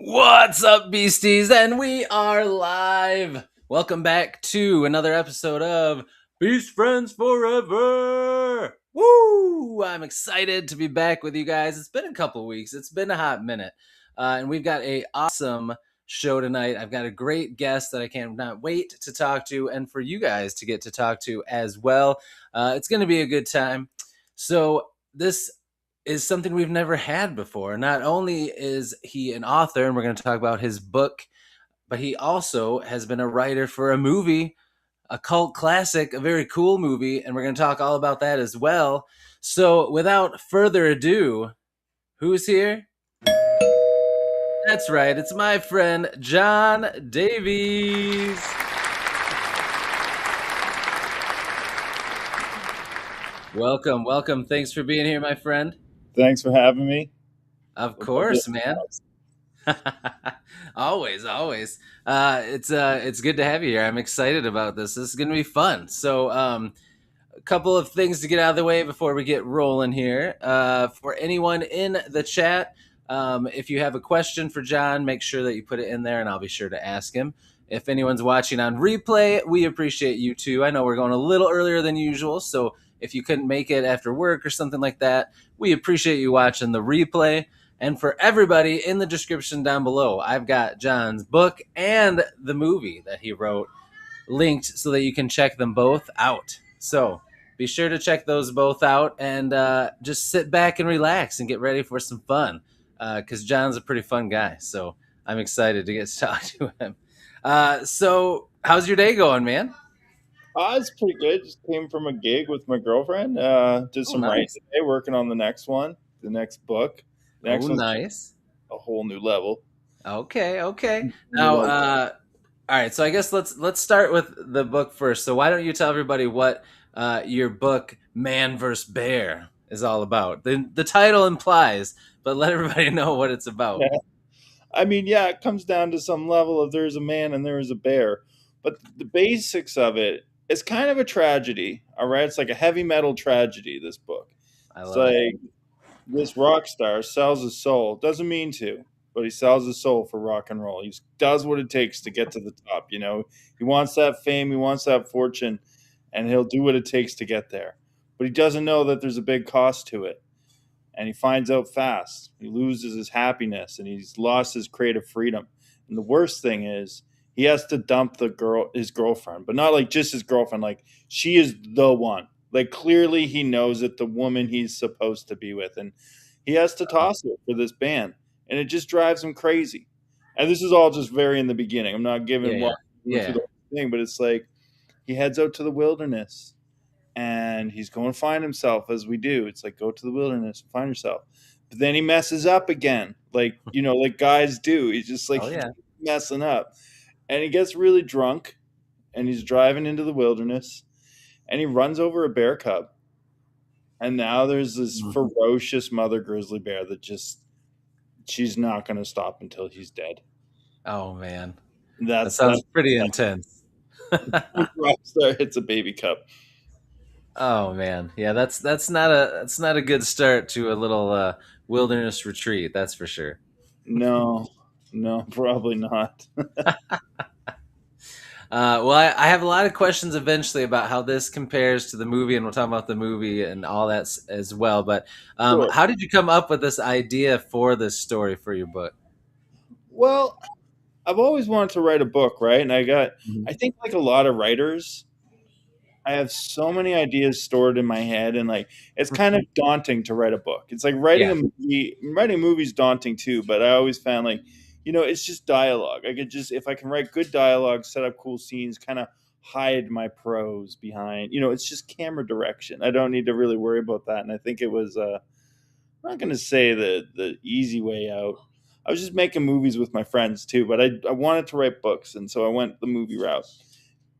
What's up, beasties? And we are live. Welcome back to another episode of Beast Friends Forever. Woo! I'm excited to be back with you guys. It's been a couple weeks. It's been a hot minute. And we've got a awesome show tonight. I've got a great guest that I cannot wait to talk to and for you guys to get to talk to as well. It's going to be a good time. So this is something we've never had before. Not only is he an author, and we're going to talk about his book, but he also has been a writer for a movie, a cult classic, a very cool movie, and we're going to talk all about that as well. So, without further ado, who's here? That's right, it's my friend John Davies. Welcome, welcome. Thanks for being here, my friend. Thanks for having me. Of course, man. Always. It's good to have you here. I'm excited about this. This is going to be fun. So, a couple of things to get out of the way before we get rolling here. For anyone in the chat, if you have a question for John, make sure that you put it in there, and I'll be sure to ask him. If anyone's watching on replay, we appreciate you too. I know we're going a little earlier than usual, so if you couldn't make it after work or something like that, we appreciate you watching the replay. And for everybody, in the description down below, I've got John's book and the movie that he wrote linked so that you can check them both out. So be sure to check those both out and just sit back and relax and get ready for some fun because John's a pretty fun guy. So I'm excited to get to talk to him. So how's your day going, man? It's pretty good. Just came from a gig with my girlfriend. Did some writing Nice. today, working on the next one, the next book. The next one's Nice. a whole new level. Okay. Now, all right. So I guess let's start with the book first. So why don't you tell everybody what your book Man vs. Bear is all about? The title implies, but let everybody know what it's about. I mean, yeah, it comes down to some level of there's a man and there is a bear, but the basics of it is kind of a tragedy. All right, it's like a heavy metal tragedy. This book. I It's love it. like this rock star sells his soul. Doesn't mean to, but he sells his soul for rock and roll. He does what it takes to get to the top. You know, he wants that fame, he wants that fortune, and he'll do what it takes to get there. But he doesn't know that there's a big cost to it. And he finds out fast. He loses his happiness and he's lost his creative freedom. And the worst thing is he has to dump his girlfriend, but not like just his girlfriend. Like she is the one. Like clearly he knows that the woman he's supposed to be with, and he has to toss it for this band, and it just drives him crazy. And this is all just very in the beginning. I'm not giving Yeah. through the whole thing, but it's like he heads out to the wilderness and he's going to find himself as we do. It's like go to the wilderness, find yourself. But then he messes up again, like like guys do. He's just like Oh yeah. messing up, and he gets really drunk, and he's driving into the wilderness, and he runs over a bear cub, and now there's this ferocious mother grizzly bear that just she's not going to stop until he's dead. Oh man. That That's sounds pretty intense. it's a baby cub. Oh man. Yeah, that's not a good start to a little wilderness retreat, that's for sure. No, probably not. Well, I have a lot of questions eventually about how this compares to the movie, and we'll talk about the movie and all that as well. But Sure. how did you come up with this idea for this story for your book? Well, I've always wanted to write a book, right? And I think like a lot of writers, I have so many ideas stored in my head, and like it's kind of daunting to write a book. It's like writing Yeah. a movie. Writing a movie is daunting too, but I always found like, it's just dialogue. I could just if I can write good dialogue, set up cool scenes, kind of hide my prose behind. It's just camera direction. I don't need to really worry about that. And I think it was I'm not going to say the easy way out. I was just making movies with my friends too, but I wanted to write books, and so I went the movie route.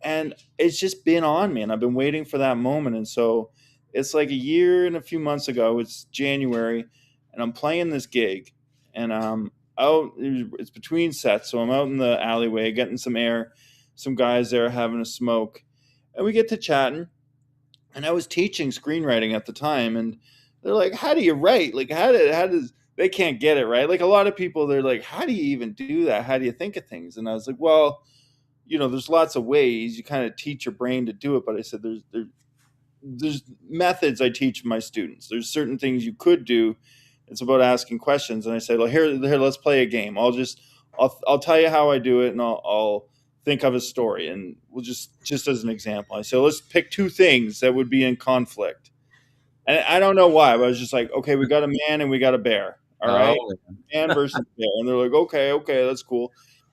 And it's just been on me, and I've been waiting for that moment. And so it's like a year and a few months ago. It's January, and I'm playing this gig, and out. It's between sets, so I'm out in the alleyway getting some air. Some guys there having a smoke, and we get to chatting. And I was teaching screenwriting at the time, and they're like, "How do you write? Like, how does they can't get it right. Like a lot of people, they're like, "How do you even do that? How do you think of things?" And I was like, "Well, there's lots of ways you kind of teach your brain to do it." But I said, there's methods I teach my students. There's certain things you could do. It's about asking questions, and I said, "Well, here, let's play a game. I'll tell you how I do it, and I'll think of a story, and we'll just as an example. I said, let's pick two things that would be in conflict, and I don't know why, but I was just like, okay, we got a man and we got a bear. All right, Oh, man versus bear, and they're like, okay, that's cool.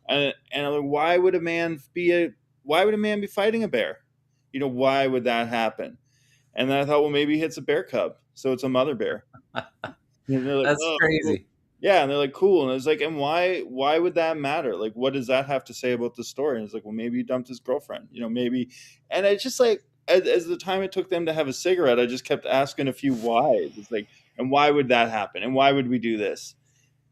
And I'm like, why would a man be fighting a bear? Why would that happen? And then I thought, well, maybe he hits a bear cub, so it's a mother bear. And they're like, that's oh, cool. crazy. Yeah, and they're like, cool. And I was like, and why would that matter? Like, what does that have to say about the story? And it's like, well, maybe he dumped his girlfriend, maybe. And it's just like, as the time it took them to have a cigarette, I just kept asking a few whys. It's like, and why would that happen? And why would we do this?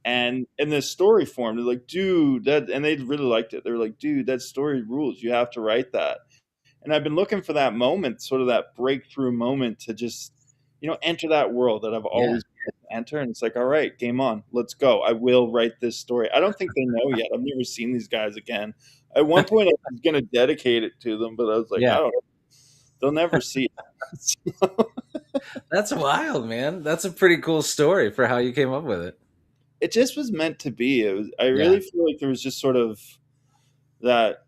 And in this story form, they're like, dude, and they really liked it. They were like, dude, that story rules. You have to write that. And I've been looking for that moment, sort of that breakthrough moment to just, enter that world that I've Yeah. always wanted to enter. And it's like, all right, game on, let's go. I will write this story. I don't think they know yet. I've never seen these guys again. At one point, I was going to dedicate it to them, but I was like, I Yeah. don't know. They'll never see it. That's wild, man. That's a pretty cool story for how you came up with it. It just was meant to be. I Yeah. really feel like there was just sort of that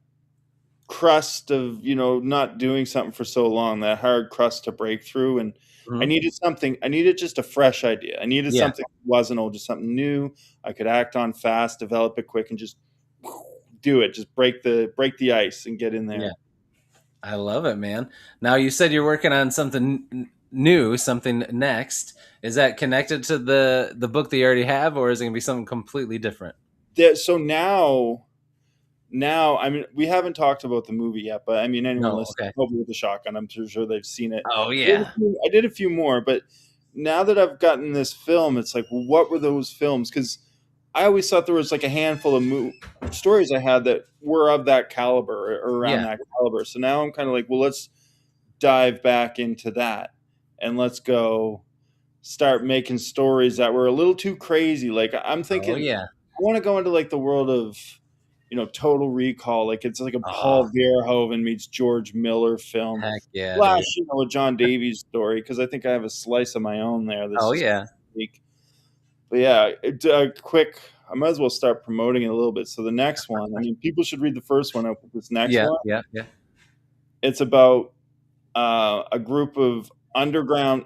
crust of not doing something for so long, that hard crust to break through. And Mhm. I needed just a fresh idea. I needed Yeah. something that wasn't old, just something new I could act on fast, develop it quick, and just do it. Just break the ice and get in Yeah. there. I love it, man. Now you said you're working on something new, something next. Is that connected to the book that you already have, or is it gonna be something completely different? So now, I mean, we haven't talked about the movie yet, but I mean, anyone No. listening, Okay. Hobie with the Shotgun, I'm sure they've seen it. Oh yeah. I did a few more, but now that I've gotten this film, it's like, well, what were those films? Because I always thought there was like a handful of stories I had that were of that caliber or around Yeah. that caliber. So now I'm kind of like, well, let's dive back into that and let's go start making stories that were a little too crazy. Like I'm Oh thinking, yeah. I want to go into like the world of Total Recall. Like it's like a Oh Paul Verhoeven meets George Miller film. heck yeah, dude. Slash, a John Davies story, because I think I have a slice of my own there. That's Oh just yeah. unique. But yeah, quick. I might as well start promoting it a little bit. So the next one, I mean, people should read the first one. This next Yeah. one, Yeah. Yeah. it's about a group of underground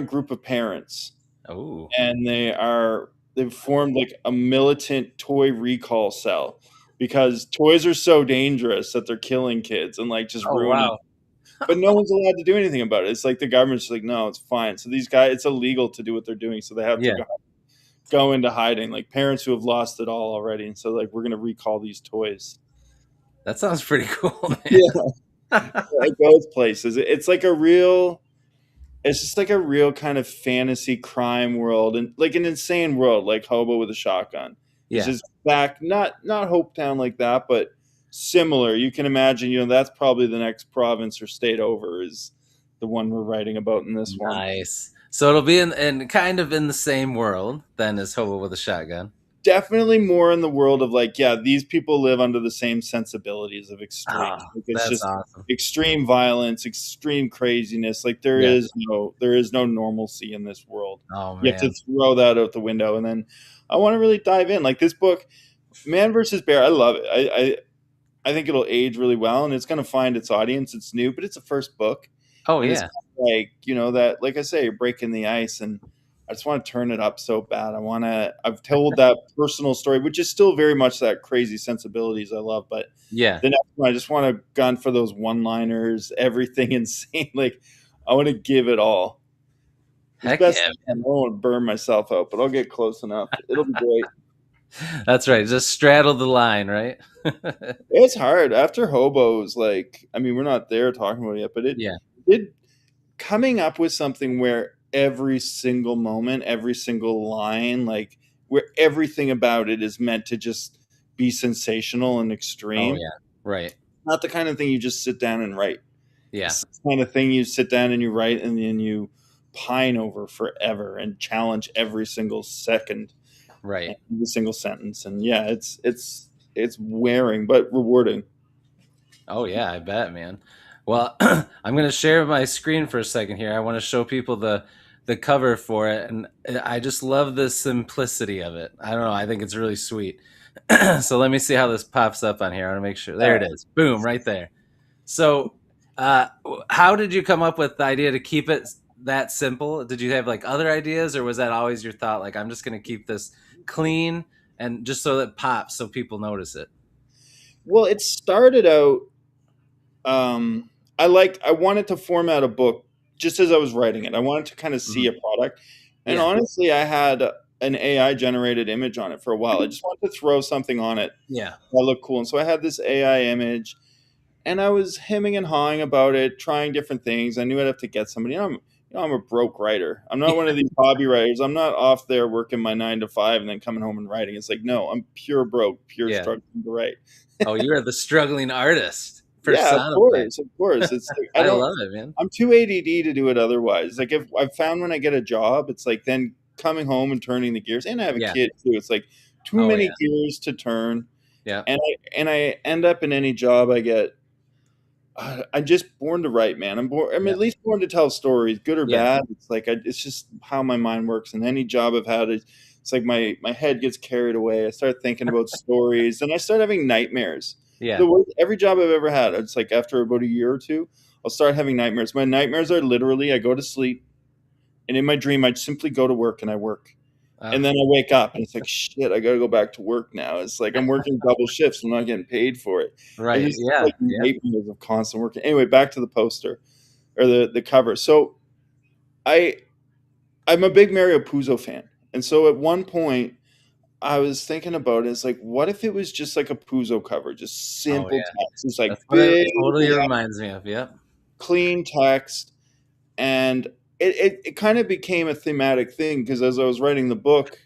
group of parents, Oh. and they've formed like a militant toy recall cell because toys are so dangerous that they're killing kids and like just Oh ruining. wow. But no one's allowed to do anything about it. It's like the government's just like, no, it's fine. So these guys, it's illegal to do what they're doing, so they have to Yeah. go into hiding. Like parents who have lost it all already, and so like we're gonna recall these toys. That sounds pretty cool, Yeah, man. it goes places. It's like a real. It's just like a real kind of fantasy crime world, and like an insane world, like Hobo with a Shotgun. It's Yeah. just back, not Hope Town like that, but similar. You can imagine, that's probably the next province or state over is the one we're writing about in this one. Nice. So it'll be in kind of in the same world then as Hobo with a Shotgun. Definitely more in the world of like, yeah, these people live under the same sensibilities of extreme. Oh, Like it's that's just awesome. extreme violence, extreme craziness. Like Yeah. there is no normalcy in this world. Oh You have to man. throw that out the window. And then I want to really dive in. Like this book, Man versus Bear, I love it. I think it'll age really well, and it's going to find its audience. It's new, but it's a first book, Oh and it's yeah. like that, like I say, you're breaking the ice, and I just want to turn it up so bad. I've told that personal story, which is still very much that crazy sensibilities I love, but Yeah. the next one, I just want to gun for those one-liners, everything insane. Like I want to give it all as Heck best yeah. I can. I don't want to burn myself out, but I'll get close enough. It'll be great. That's right. Just straddle the line, right? It's hard after Hobos. Like, I mean, we're not there talking about it yet, but Yeah. it coming up with something where every single moment, every single line, like where everything about it is meant to just be sensational and Oh extreme. yeah. Right. Not the kind of thing you just sit down and write. Yeah. It's the kind of thing you sit down and you write and then you pine over forever and challenge every single second and Right. every single sentence. And yeah, it's wearing but rewarding. Oh yeah, I bet, man. Well, I'm gonna share my screen for a second here. I want to show people the cover for it, and I just love the simplicity of it. I don't know. I think it's really sweet. So let me see how this pops up on here. I want to make sure. There it is. Boom, right there. So, how did you come up with the idea to keep it that simple? Did you have like other ideas, or was that always your thought? Like, I'm just gonna keep this clean and just so that it pops, so people notice it. Well, it started out. I wanted to format a book just as I was writing it. I wanted to kind of see Hmm. a product, and Yeah. honestly, I had an AI generated image on it for a while. I just wanted to throw something on it Yeah. that looked cool, and so I had this AI image, and I was hemming and hawing about it, trying different things. I knew I'd have to get somebody. I'm a broke writer. I'm not one of these hobby writers. I'm not off there working my 9 to 5 and then coming home and writing. It's like, no, I'm pure broke, pure Yeah. struggling to write. Oh, you're the struggling artist Yeah, personified. of course. It's like I I don't. love it, man. I'm too ADD to do it otherwise. Like if I've found when I get a job, it's like then coming home and turning the gears. And I have a Yeah. kid too. It's like too Oh, many yeah. gears to turn, Yeah. and I end up in any job I get. I'm just born to write, man. I'm born. I'm Yeah. at least born to tell stories, good or Yeah. bad. It's like it's just how my mind works. And any job I've had, it's like my head gets carried away. I start thinking about stories, and I start having nightmares. Yeah. Every job I've ever had, it's like after about a year or two, I'll start having nightmares. My nightmares are literally I go to sleep, and in my dream, I simply go to work and I work. Uh, And then I wake up and it's like, shit, I got to go back to work now. It's like I'm working double shifts. I'm not getting paid for it. And right. it's just Yeah. like Yeah. nightmares of constant working. Anyway, back to the poster or the cover. So I I'm a big Mario Puzo fan. And so at one point I was thinking about it. It's like, what if it was just like a Puzo cover, just Oh, simple yeah. text? It's like That's what it big, totally reminds me of. Yep. clean text. And it kind of became a thematic thing because as I was writing the book,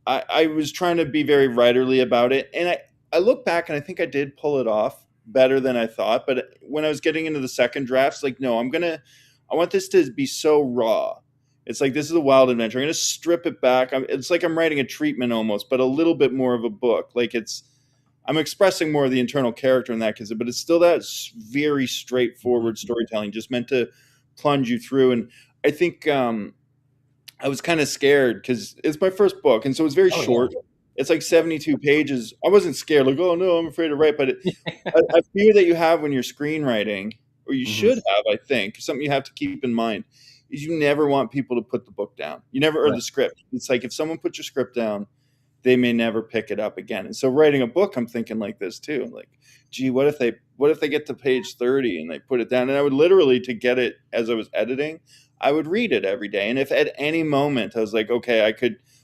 I was trying to be very writerly about it, and I look back and I think I did pull it off better than I thought. But when I was getting into the second drafts, like, no, I want this to be so raw. It's like this is a wild adventure. I'm gonna strip it back. It's like I'm writing a treatment almost, but a little bit more of a book. Like I'm expressing more of the internal character in that, but it's still that very straightforward Mhm. storytelling, just meant to plunge you through. And I think I was kind of scared because it's my first book, and so it's very Oh, yeah. short. It's like 72 pages. I wasn't scared, like, oh no, I'm afraid to write, but a fear that you have when you're screenwriting, or you Hmm. should have, I think, something you have to keep in mind is you never want people to put the book down. You never, or Right. the script. It's like if someone puts your script down, they may never pick it up again. And so writing a book, I'm thinking like this too. I'm like, gee, what if they get to page 30 and they put it down? And I would literally to get it as I was editing, I would read it every day. And if at any moment I was like, okay,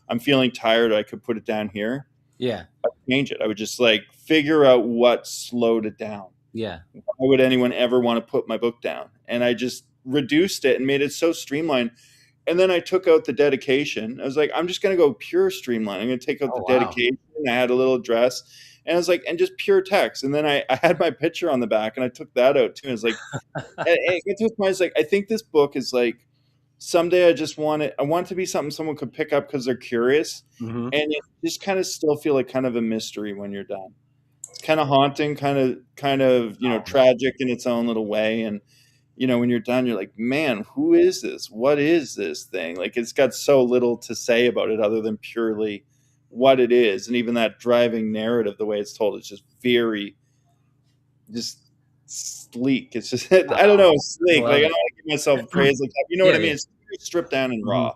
I'm feeling tired, I could put it down here, Yeah. I'd change it. I would just like figure out what slowed it down. Yeah. Why would anyone ever want to put my book down? And I just reduced it and made it so streamlined. And then I took out the dedication. I was like, I'm just going to go pure streamline. I'm going to take out Oh, the wow. dedication. I had a little address, and I was like, and just pure text. And then I had my picture on the back, and I took that out too. I was like, and it gets to a point. It's like I think this book is like someday I just want it. I want it to be something someone could pick up because they're curious, Hmm. and it just kind of still feel like kind of a mystery when you're done. It's kind of haunting, kind of Oh, man. tragic in its own little way, and when you're done, you're like, man, who is this? What is this thing? Like, it's got so little to say about it other than purely what it is. And even that driving narrative, the way it's told, is just very, just sleek. It's just, I don't Oh, know, I sleek. Like, love I don't it. want to give myself praise like that. You know what Yeah. I mean? Yeah. It's very stripped down and Mhm. raw.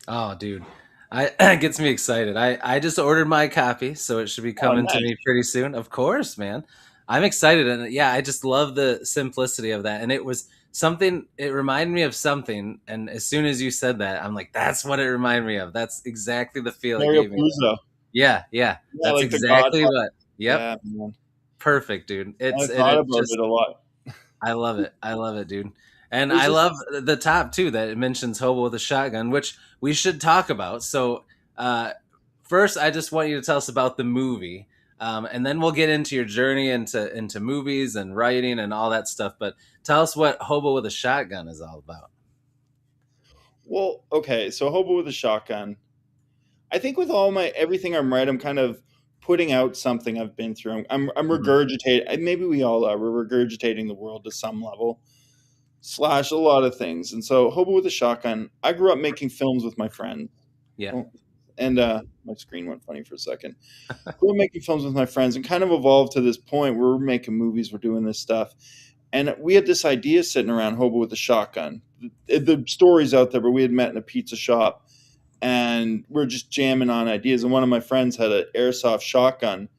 Oh, dude. It gets me excited. I just ordered my copy, so it should be Oh, coming to nice. me pretty soon. Of course, man. I'm excited, and yeah, I just love the simplicity of that. And it was something. It reminded me of something, and as soon as you said that, I'm like, that's what it reminded me of. That's exactly the feel it Mario gave me. Puzo. Yeah, yeah. Yeah, That's like the exactly Godfather. what. Yep. Yeah, man. Perfect, dude. I And thought it about just it a lot. I love it. I love it, dude. And There's I this love the top too that it mentions Hobo with a Shotgun, which we should talk about. So, uh, first, I just want you to tell us about the movie, and then we'll get into your journey into movies and writing and all that stuff. But tell us what Hobo with a Shotgun is all about. Well, okay, so Hobo with a Shotgun. I think with all my everything I'm right, I'm kind of putting out something I've been through. I'm Mhm. regurgitating. Maybe we all are. We're regurgitating the world to some level. Slash a lot of things. And so, Hobo with a Shotgun. I grew up making films with my friends. Yeah. Oh, and my screen went funny for a second. Grew up making films with my friends, and kind of evolved to this point where we're making movies. We're doing this stuff, and we had this idea sitting around Hobo with a Shotgun. The story's out there, but we had met in a pizza shop and we're just jamming on ideas. And one of my friends had an airsoft shotgun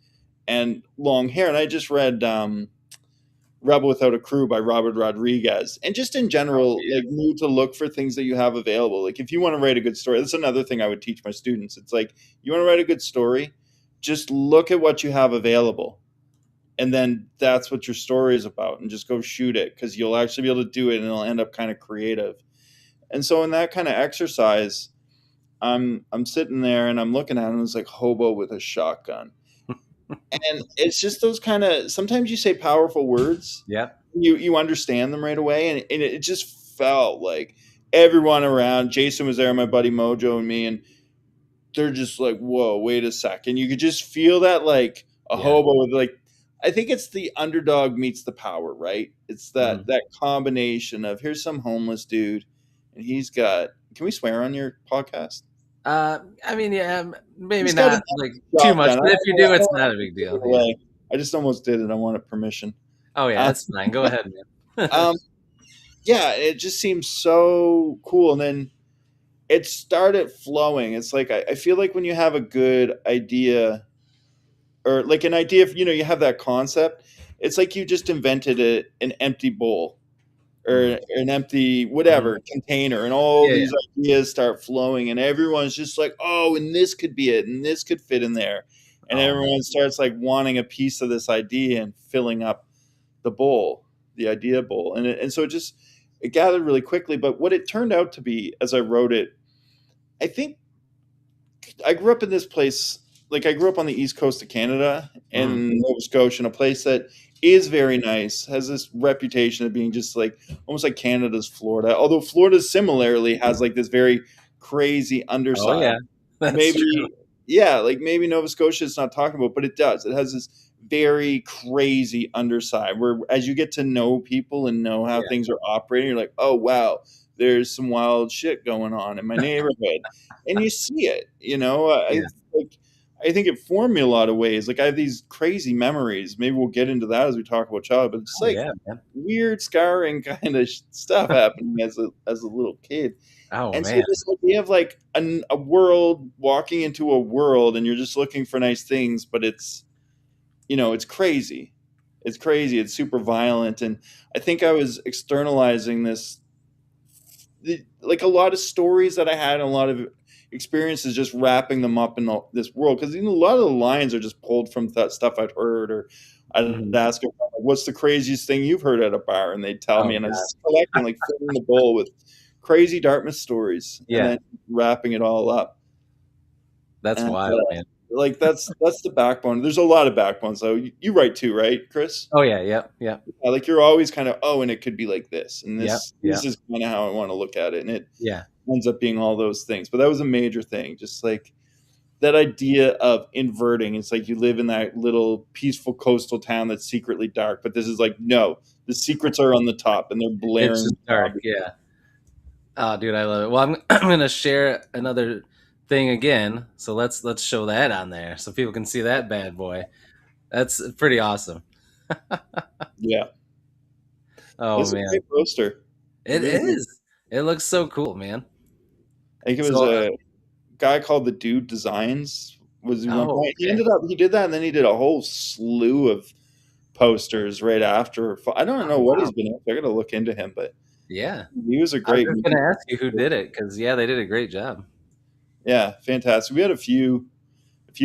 and long hair. And I just read Rebel Without a Crew by Robert Rodriguez. And just in Oh general, yeah. like need to look for things that you have available. Like if you want to write a good story, that's another thing I would teach my students. It's like you want to write a good story, just look at what you have available. And then that's what your story is about, and just go shoot it because you'll actually be able to do it and it'll end up kind of creative. And so in that kind of exercise, I'm sitting there and I'm looking at him. It's like Hobo with a Shotgun, and it's just those kind of. Sometimes you say powerful words, Yep. you understand them right away, and it just felt like everyone around. Jason was there, my buddy Mojo, and me, and they're just like, "Whoa, wait a second!" You could just feel that like a Yeah. hobo with like. I think it's the underdog meets the power, right? It's Mhm. that combination of here's some homeless dude, and he's got. Can we swear on your podcast? I mean, yeah, maybe He's got a not like too much, shotgun. but if you do, I it's don't want not a to big give deal. it Yeah. away. I just almost did it. I wanted permission. Oh yeah, Uh, that's fine. Go ahead, man. um, yeah, it just seems so cool. And then it started flowing. It's like I feel like when you have a good idea, or like an idea, if you have that concept, it's like you just invented an empty bowl Mm. or an empty Mhm. whatever container, and all Yeah, yeah. these ideas start flowing, and everyone's just like, oh, and this could be it, and this could fit in there, and Oh man. everyone starts like wanting a piece of this idea and filling up the bowl, the idea bowl, and so it gathered really quickly. But what it turned out to be, as I wrote it, I think I grew up in this place. Like I grew up on the east coast of Canada Mhm. in Nova Scotia, in a place that is very nice, has this reputation of being just like almost like Canada's Florida. Although Florida similarly has like this very crazy Oh underside. yeah, that's true. Maybe, yeah, like maybe Nova Scotia is not talking about, but it does. It has this very crazy underside where as you get to know people and know how Yeah, things are operating, you're like, oh wow, there's some wild shit going on in my neighborhood, and you see it. yeah. Like I think it formed me a lot of ways. Like I have these crazy memories. Maybe we'll get into that as we talk about childhood, but it's Oh like yeah, man. weird scarring kind of stuff happening as a little kid. Oh And so man. this idea of like a world, walking into a world, and you're just looking for nice things, but it's crazy. It's crazy. It's super violent. And I think I was externalizing like a lot of stories that I had, and a lot of experiences, just wrapping them up in this world. Because a lot of the lines are just pulled from that stuff I'd heard, or I'd Mhm. ask them, like, "What's the craziest thing you've heard at a bar?" And they'd tell Oh me, and I god. was collecting, like filling the bowl with crazy Dartmouth stories, and Yeah, then wrapping it all up. that's And wild, man. like that's the backbone. There's a lot of backbone. So you write too, right, Chris? Oh yeah, yep, yep, Yeah, like you're always kind of, oh, and it could be like this, and yep, this yep. is kind of how I want to look at it, and it Yeah. ends up being all those things. But that was a major thing, just like that idea of inverting. It's like you live in that little peaceful coastal town that's secretly dark, but this is like, no, the secrets are on the top and they're It's blaring just dark. zombies. Yeah. Oh, dude, I love it. Well, I'm I'm gonna share another thing again. So let's show that on there so people can see that bad boy. That's pretty awesome. Yeah, Oh it's a man, great poster. It it really is. is. It looks so cool, man. I think it was So, a guy called the Dude Designs was one oh, point. okay. He did that, and then he did a whole slew of posters right after. I don't know Oh what wow. he's been up to. I got to look into him, but Yeah. he was a I was great just movie. gonna ask you who did it because yeah, they did a great job. Yeah, fantastic. We had a few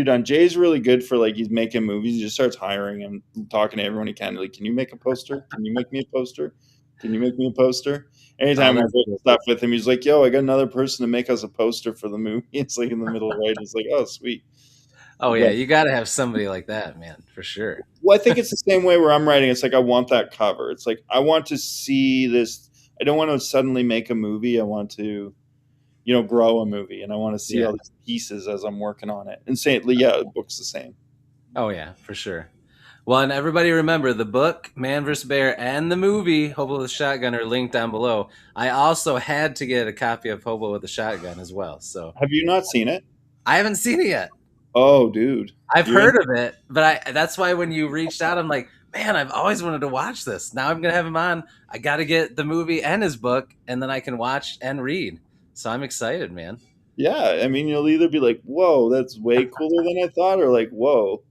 done. Jay's really good for like he's making movies. He just starts hiring and talking to everyone he can. Like, can you make a poster? Can you make me a poster? Can you make me a poster? Oh, Anytime I've that's written cool. stuff with him, he's like, "Yo, I got another person to make us a poster for the movie." It's like in the middle of writing. It's like, "Oh, sweet." Oh yeah, But you got to have somebody like that, man, for sure. well, I think it's the same way where I'm writing. It's like I want that cover. It's like I want to see this. I don't want to suddenly make a movie. I want to. grow a movie, and I want to see Yeah. all these pieces as I'm working on it. And say, yeah, the book's the same. Oh yeah, for sure. Well, and everybody remember the book Man vs. Bear and the movie Hobo with a Shotgun are linked down below. I also had to get a copy of Hobo with a Shotgun as well. So Have you not seen it? I haven't seen it yet. Oh, dude, I've you're in. heard of it, but that's why when you reached out, I'm like, man, I've always wanted to watch this. Now I'm gonna have him on. I got to get the movie and his book, and then I can watch and read. So I'm excited, man. Yeah, I mean, you'll either be like, "Whoa, that's way cooler than I thought," or like, "Whoa,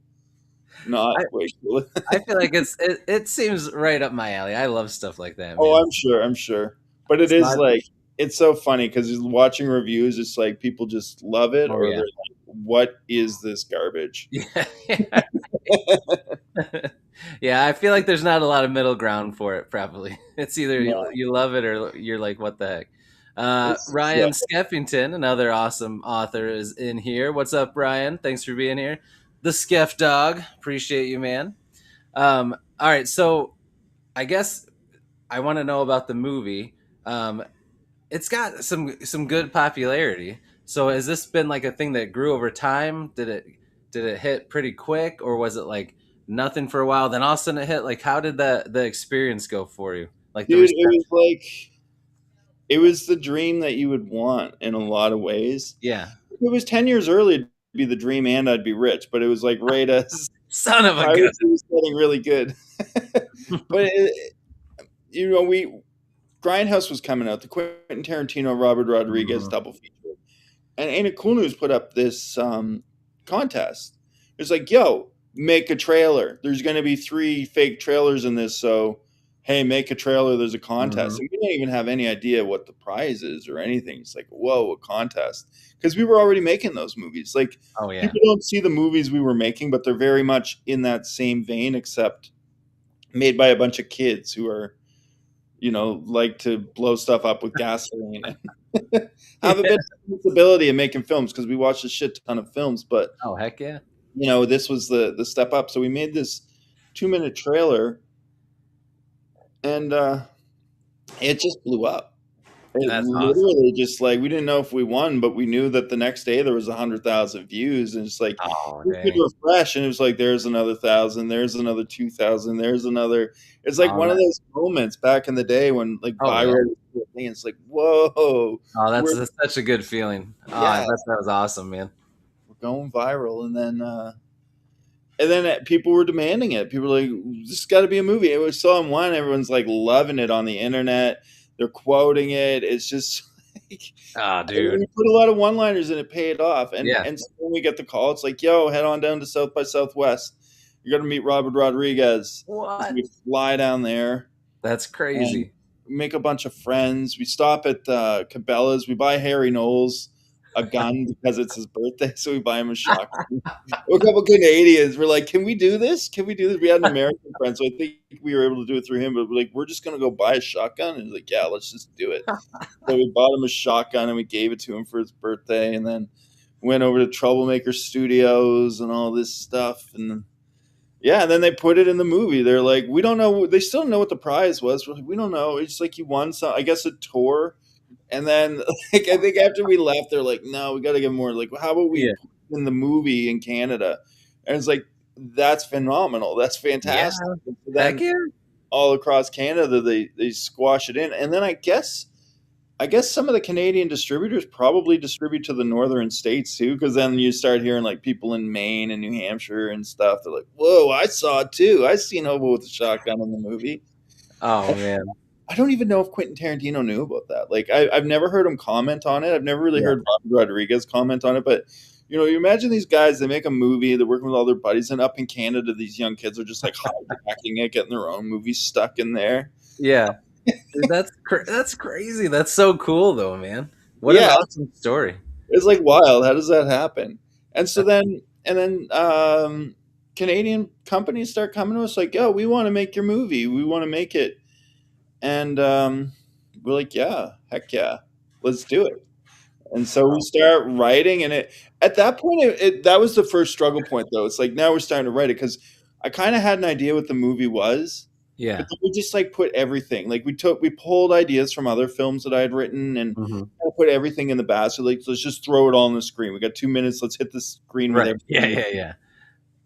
not I, way cooler." I feel like it seems right up my alley. I love stuff like that, Oh, man. I'm sure, but it So is like it's so funny because watching reviews, it's like people just love it, oh or yeah, they're like, "What is this garbage?" yeah, yeah. I feel like there's not a lot of middle ground for it. Probably it's either No, you love it or you're like, what the heck. yeah. Ryan Skeffington, another awesome author, is in here. What's up, Ryan? Thanks for being here. The Skeff Dog, appreciate you, man. All right, so I guess I want to know about the movie. Um, it's got some good popularity. So has this been like a thing that grew over time? Did it hit pretty quick, or was it like nothing for a while, then all of a sudden it hit? Like, how did the experience go for you? Like the Dude, it was reception? like it was the dream that you would want in a lot of ways. Yeah, If it was 10 years early, it'd be the dream, and I'd be rich. But it was like right as son of a gun. piracy was getting really good. But we Grindhouse was coming out, the Quentin Tarantino Robert Rodriguez Mhm. double feature, and Aina Kunu's put up this contest. It's like, yo, make a trailer. There's going to be 3 fake trailers in this, so hey, make a trailer. There's a contest, Mhm. and we didn't even have any idea what the prize is or anything. It's like, whoa, a contest, because we were already making those movies. Like, Oh yeah. people don't see the movies we were making, but they're very much in that same vein, except made by a bunch of kids who are like to blow stuff up with gasoline and have a Yeah. bit of responsibility in making films because we watched a shit ton of films. But Oh heck yeah. this was the step up. So we made this 2-minute trailer, and it just blew up. It That's awesome. literally just like we didn't know if we won, but we knew that the next day there was 100,000 views, and it's like Oh we could dang. refresh, and it was like there's another 1,000, there's another 2,000, there's another. It's like Oh one of that. those moments back in the day when like Oh yeah. viral was a thing. It's like whoa, Oh, we're that's such a good feeling. Oh, I yeah, bet that was awesome, man. we're going viral, and then people were demanding it. People were like, "This got to be a movie." It was so on one, everyone's like loving it on the internet. They're quoting it. It's just like Oh, we dude. put a lot of one-liners and it paid off. And Yeah. and so when we get the call, it's like, "Yo, head on down to South by Southwest. You're gonna meet Robert Rodriguez." So What? we fly down there That's and crazy. make a bunch of friends. We stop at Cabela's. We buy Harry Knowles a gun because it's his birthday, so we buy him a shotgun. A couple Canadians were like, "Can we do this? Can we do this?" We had an American friend, so I think we were able to do it through him. But we're like, "We're just gonna go buy a shotgun," and he's like, "Yeah, let's just do it." So we bought him a shotgun and we gave it to him for his birthday, and then went over to Troublemaker Studios and all this stuff, and yeah, and then they put it in the movie. They're like, "We don't know." They still don't know what the prize was. We're like, "We don't know." It's like you won some, I guess, a tour. And then, like, I think after we left, they're like, "No, we got to get more." Like, how about we Yeah. put it in the movie in Canada? And it's like, that's phenomenal. That's Yeah. fantastic. And so Heck then yeah. all across Canada, they squash it in, and then I guess some of the Canadian distributors probably distribute to the northern states too, because then you start hearing like people in Maine and New Hampshire and stuff. They're like, "Whoa, I saw it too. I seen Hobo with a Shotgun in the movie." Oh man. I don't even know if Quentin Tarantino knew about that. Like, I've never heard him comment on it. I've never really Yeah. heard Robert Rodriguez comment on it. But you imagine these guys. They make a movie. They're working with all their buddies, and up in Canada, these young kids are just like hijacking it, getting their own movie stuck in there. Yeah. Dude, that's crazy. That's so cool though, man. What an Yeah, awesome story. it's like wild. How does that happen? And so then Canadian companies start coming to us like, "Yo, we want to make your movie. We want to make it." And we're like, "Yeah, heck yeah, let's do it." And so we Oh, start writing, and at that point, that was the first struggle point, though. It's like now we're starting to write it because I kind of had an idea what the movie was, but yeah. then we just like put everything. Like we pulled ideas from other films that I had written and Mhm. put everything in the basket. Like, let's just throw it all on the screen. We got 2 minutes. Let's hit the screen with Right. Yeah, everything. yeah, yeah.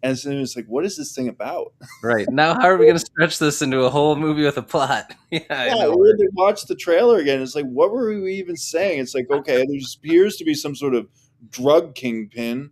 And so it's like, what is this thing about? Right. Now, how are we going to stretch this into a whole movie with a plot? Yeah, I Yeah, know. we had to watch the trailer again. It's like, what were we even saying? It's like, okay, there appears to be some sort of drug kingpin.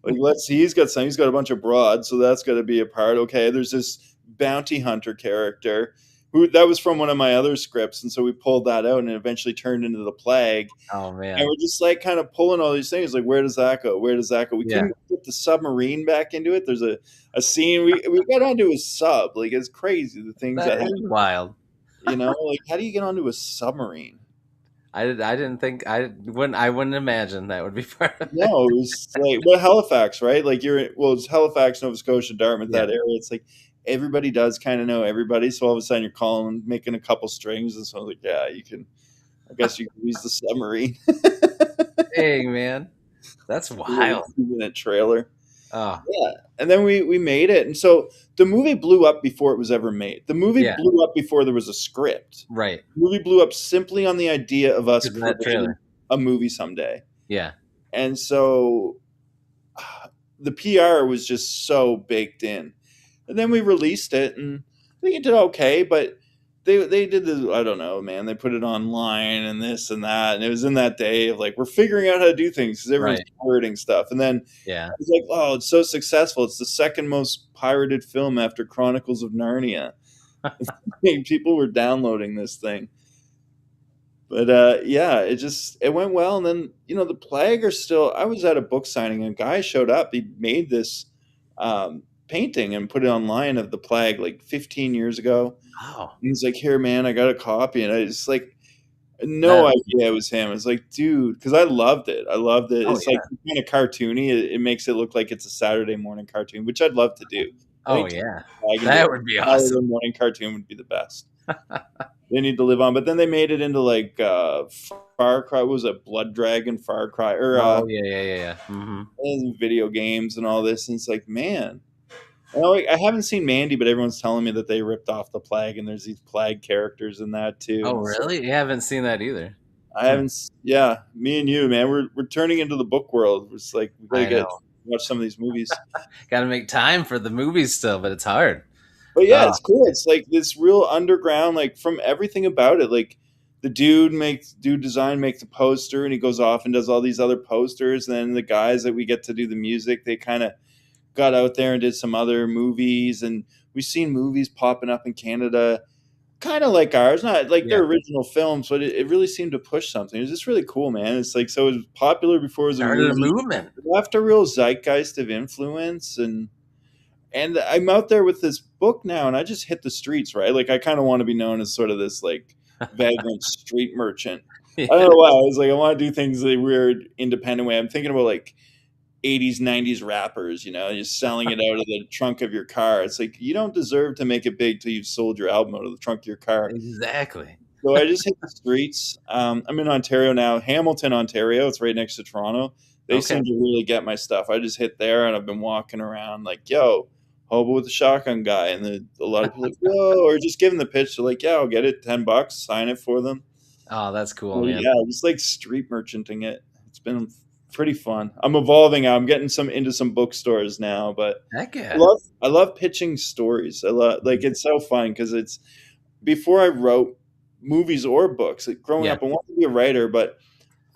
Like, let's see, he's got some. He's got a bunch of broads, so that's got to be a part. Okay, there's this bounty hunter character who that was from one of my other scripts, and so we pulled that out, and it eventually turned into the Plague. Oh And man. we're just like kind of pulling all these things. Like, where does that go? Where does that go? We Yeah. couldn't get the submarine back into it. There's a scene we got onto a sub. Like, it's crazy the things that That is happen. wild. Like, how do you get onto a submarine? I didn't think I wouldn't imagine that would be part of it. No, it was like, well, Halifax, right? Like, it's Halifax, Nova Scotia, Dartmouth, Yeah. that area. It's like everybody does kind of know everybody. So all of a sudden you're calling, making a couple strings, and so I was like, yeah, you can. I guess you can use the submarine. Dang, man. That's wild. 2-minute trailer. Oh, Yeah, and then we made it, and so the movie blew up before it was ever made. The movie yeah. blew up before there was a script. Right. The movie blew up simply on the idea of us Because of that creating trailer. a movie someday. Yeah. And so the PR was just so baked in. And then we released it, and I think it did okay, but they did the, I don't know, man. They put it online and this and that, and it was in that day of like, we're figuring out how to do things because everyone's Right. pirating stuff. And then Yeah. it's like, oh, it's so successful. It's the second most pirated film after Chronicles of Narnia. People were downloading this thing. But yeah, it went well. And then, the Plague are still, I was at a book signing and a guy showed up. He made this painting and put it online of the Plague like 15 years ago. Wow. And he's like, here, man, I got a copy. And I just like, no That- idea it was him. It's like, dude, because I loved it. I loved it. Oh, It's like kind of cartoony. It makes it look like it's a Saturday morning cartoon, which I'd love to do. I Oh think yeah. Plague and That the would be Saturday awesome. morning cartoon would be the best. They need to live on. But then they made it into like Far Cry. What was it? Blood Dragon, Far Cry, or Oh yeah, yeah, yeah, yeah. Mm-hmm. and video games and all this. And it's like, man, I haven't seen Mandy, but everyone's telling me that they ripped off the Plague, and there's these Plague characters in that too. Oh And so really? You haven't seen that either. I haven't. Yeah, me and you, man, we're turning into the book world. It's like we I gotta know. watch some of these movies. Got to make time for the movies still, but it's hard. But yeah, Oh. it's cool. It's like this real underground, like from everything about it. Like the dude makes the poster, and he goes off and does all these other posters. And then the guys that we get to do the music, they kind of got out there and did some other movies. And we've seen movies popping up in Canada, kind of like ours, not like their Yeah. original films, but it really seemed to push something. It was just really cool, man. It's like, so it was popular before it was a Started a movie. movement. It left a real zeitgeist of influence, and I'm out there with this book now, and I just hit the streets, right? Like, I kind of want to be known as sort of this like vagrant street merchant. I don't know why. I was like, I want to do things the weird, independent way. I'm thinking about like 80s, 90s rappers, just selling it out of the trunk of your car. It's like, you don't deserve to make it big till you've sold your album out of the trunk of your car. Exactly. So I just hit the streets. I'm in Ontario now, Hamilton, Ontario. It's right next to Toronto. They Okay. seem to really get my stuff. I just hit there, and I've been walking around like, yo, hobo with the shotgun guy. And a lot of people are like, whoa, or just giving the pitch. They're like, yeah, I'll get it, $10, sign it for them. Oh, that's cool, So, man. yeah, just like street merchanting it. It's been pretty fun. I'm evolving. I'm getting into some bookstores now, but Heck yeah. I love pitching stories. I love, like, it's so fun because it's before I wrote movies or books. Like, growing Yeah. up, I wanted to be a writer, but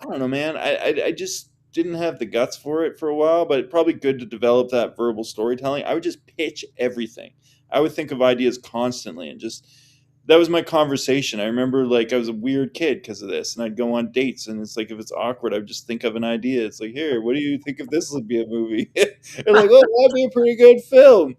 I don't know, man. I just didn't have the guts for it for a while. But it's probably good to develop that verbal storytelling. I would just pitch everything. I would think of ideas constantly, and just that was my conversation. I remember like I was a weird kid because of this, and I'd go on dates, and it's like if it's awkward, I would just think of an idea. It's like, here, what do you think if this would be a movie? And like, oh, that'd be a pretty good film.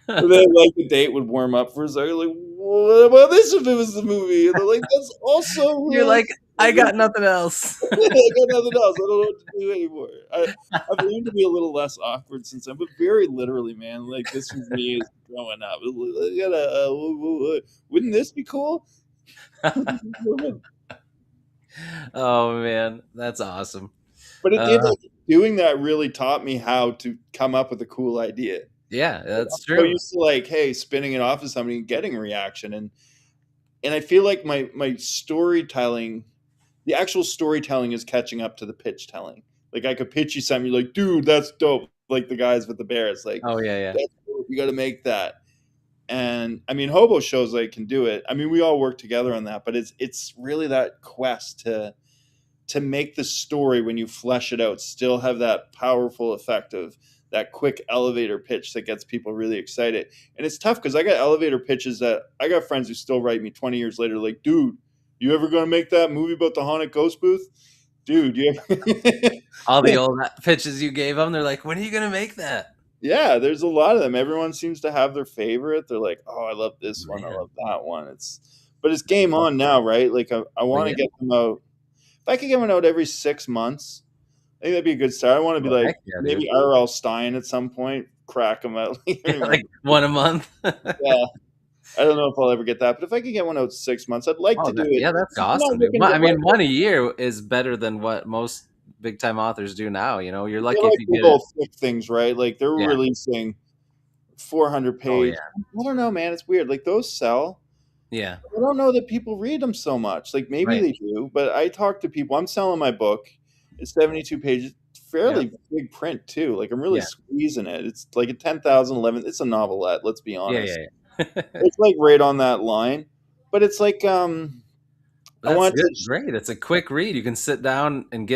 And then like the date would warm up for a second, like, what about this if it was the movie? And they're like, that's also You're really like, I got nothing else. I got nothing else. I don't know what to do anymore. I've learned to be a little less awkward since then, but very literally, man. Like this was me as growing up. Wouldn't this be cool? Oh man, that's awesome. But it did. Like, doing that really taught me how to come up with a cool idea. Yeah, that's I'm so true. used to like, hey, spinning it off to somebody and getting a reaction, and I feel like my storytelling the actual storytelling is catching up to the pitch telling. Like I could pitch you something, you're like, dude, that's dope. Like the guys with the bears, like Oh yeah, yeah, that's dope. You got to make that. And I mean, Hobo shows like can do it. I mean, we all work together on that, but it's really that quest to make the story when you flesh it out still have that powerful effect of that quick elevator pitch that gets people really excited. And it's tough because I got elevator pitches that I got friends who still write me 20 years later, like, dude, you ever gonna make that movie about the haunted ghost booth? Dude, you all the old pitches you gave them, they're like, when are you gonna make that? yeah, there's a lot of them. Everyone seems to have their favorite. They're like, oh, I love this one, I Man, love that one. But it's game on now, right? Like I well, want to yeah, get them out. If I could get one out every 6 months, I think that'd be a good start. I want to be well, like heck yeah, dude. maybe R.L. Stein at some point, crack them out. Like one a month. Yeah, I don't know if I'll ever get that, but if I could get one out 6 months, I'd like to Oh, do it. yeah, that's I'm not awesome, dude. looking to I write mean, one a year is better than what most big time authors do now. You know, you're they're lucky if like you big get it. old thick things, right? Like they're Yeah. releasing 400 Oh page. yeah. I don't know, man. It's weird. Like those sell. Yeah. I don't know that people read them so much. Like maybe Right. they do, but I talk to people. I'm selling my book. It's 72 pages, Yeah. fairly big print too. Like I'm really Yeah. squeezing it. It's like a 10,000, 11. It's a novelette. Let's be Yeah. honest. Yeah. Yeah. It's like right on that line, but it's like I That's want good. to. Great. It's a quick read. You can sit down and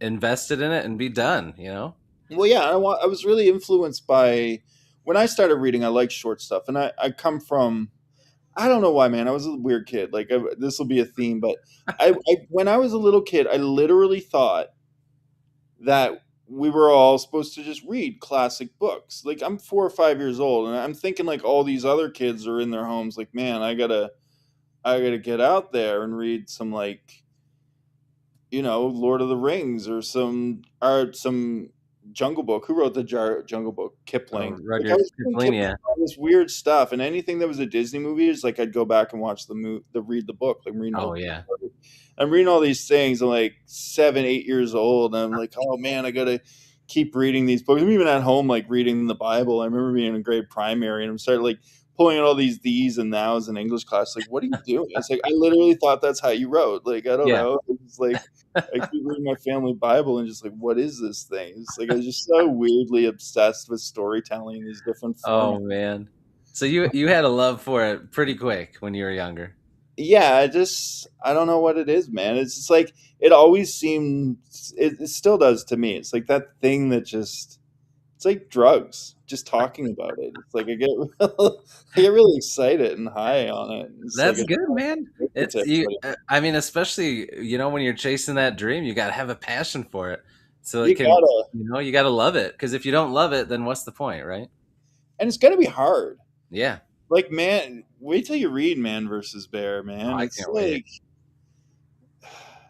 invested in it and be done. You know. Well, yeah, I was really influenced by when I started reading. I like short stuff, and I come from. I don't know why, man. I was a weird kid. Like this will be a theme, but when I was a little kid, I literally thought that we were all supposed to just read classic books. Like I'm 4 or 5 years old, and I'm thinking like all these other kids are in their homes. Like, man, I gotta get out there and read some like Lord of the Rings or some Jungle Book. Who wrote the Jungle Book? Oh, Kipling. Like I Rudyard was reading Kipling. Kipling, Yeah. all this weird stuff, and anything that was a Disney movie is like I'd go back and watch the read the book. Like I'm reading Oh yeah. I'm reading all these things. I'm like 7, 8 years old, and I'm like, oh man, I gotta keep reading these books. I'm even at home like reading the Bible. I remember being in grade primary, and I'm started like pulling out all these these and thous in English class. Like, what are you doing? It's like I literally thought that's how you wrote. Like, I don't Yeah. know. It's like I keep reading my family Bible and just like, what is this thing? It's like I was just so weirdly obsessed with storytelling in these different formats. Oh man. So you had a love for it pretty quick when you were younger. Yeah, I don't know what it is, man. It's just like it always seemed it still does to me. It's like that thing that just it's like drugs. Just talking about it. It's like I get really excited and high on it. It's like That's a good, man. addictive It's to you. everybody. I mean, especially when you're chasing that dream, you got to have a passion for it. So it You can, gotta, you got to love it. Because if you don't love it, then what's the point, right? and it's gonna be hard. Yeah. Like man, wait till you read Man versus Bear, Oh, man. I It's can't wait. like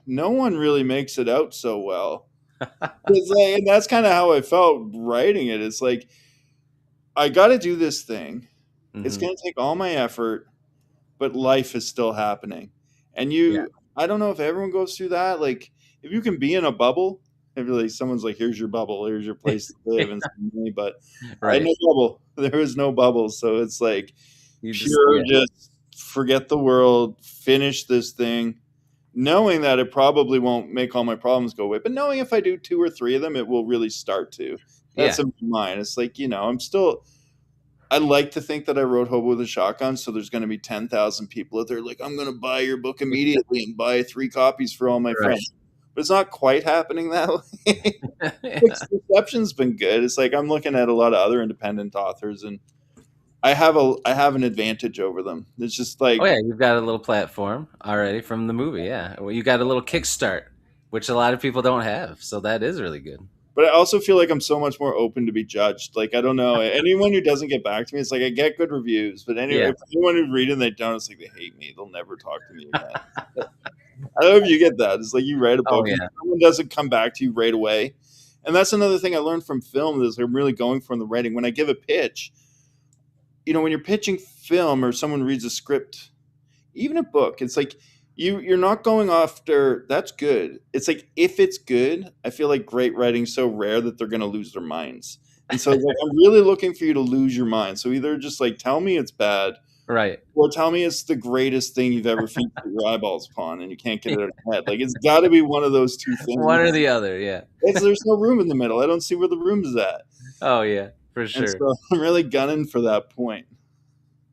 no one really makes it out so well. It's like, and that's kind of how I felt writing it. It's like I got to do this thing. It's Hmm. going to take all my effort, but life is still happening. And Yeah. I don't know if everyone goes through that. Like, if you can be in a bubble, if like someone's like, "Here's your bubble. Here's your place to live," and some money, but I had Right. no bubble. There was no bubble, so it's like You just pure, yeah. just forget the world, finish this thing, knowing that it probably won't make all my problems go away, but knowing if I do two or three of them, it will really start to. That's Yeah. in my mind. It's like I'm still I like to think that I wrote Hobo with a Shotgun, so there's going to be 10,000 people out there like, I'm going to buy your book immediately and buy 3 copies for all my Right. friends. But it's not quite happening that way. Like, reception's been good. It's like I'm looking at a lot of other independent authors, and I have an advantage over them. It's just Oh like yeah, you've got a little platform already from the movie. Yeah. Well, you got a little kickstart, which a lot of people don't have. So that is really good. but I also feel like I'm so much more open to be judged. Like I don't know anyone who doesn't get back to me. It's like I get good reviews, but anyway, Yeah. if anyone who's reading they don't, it's like they hate me. They'll never talk to me again. I don't know if you get that. It's like you write a Oh book and yeah. someone doesn't come back to you right away. And that's another thing I learned from film is I'm really going for in the writing. When I give a pitch, when you're pitching film or someone reads a script, even a book, it's like you're not going after that's good. It's like if it's good, I feel like great writing's so rare that they're gonna lose their minds. And so it's like I'm really looking for you to lose your mind. So either just like tell me it's bad Right. Or tell me it's the greatest thing you've ever featured your eyeballs upon and you can't get it out of your head. Like, it's got to be one of those two One or things. the other, yeah. There's no room in the middle. I don't see where the room is at. Oh yeah, for And sure. so I'm really gunning for that point.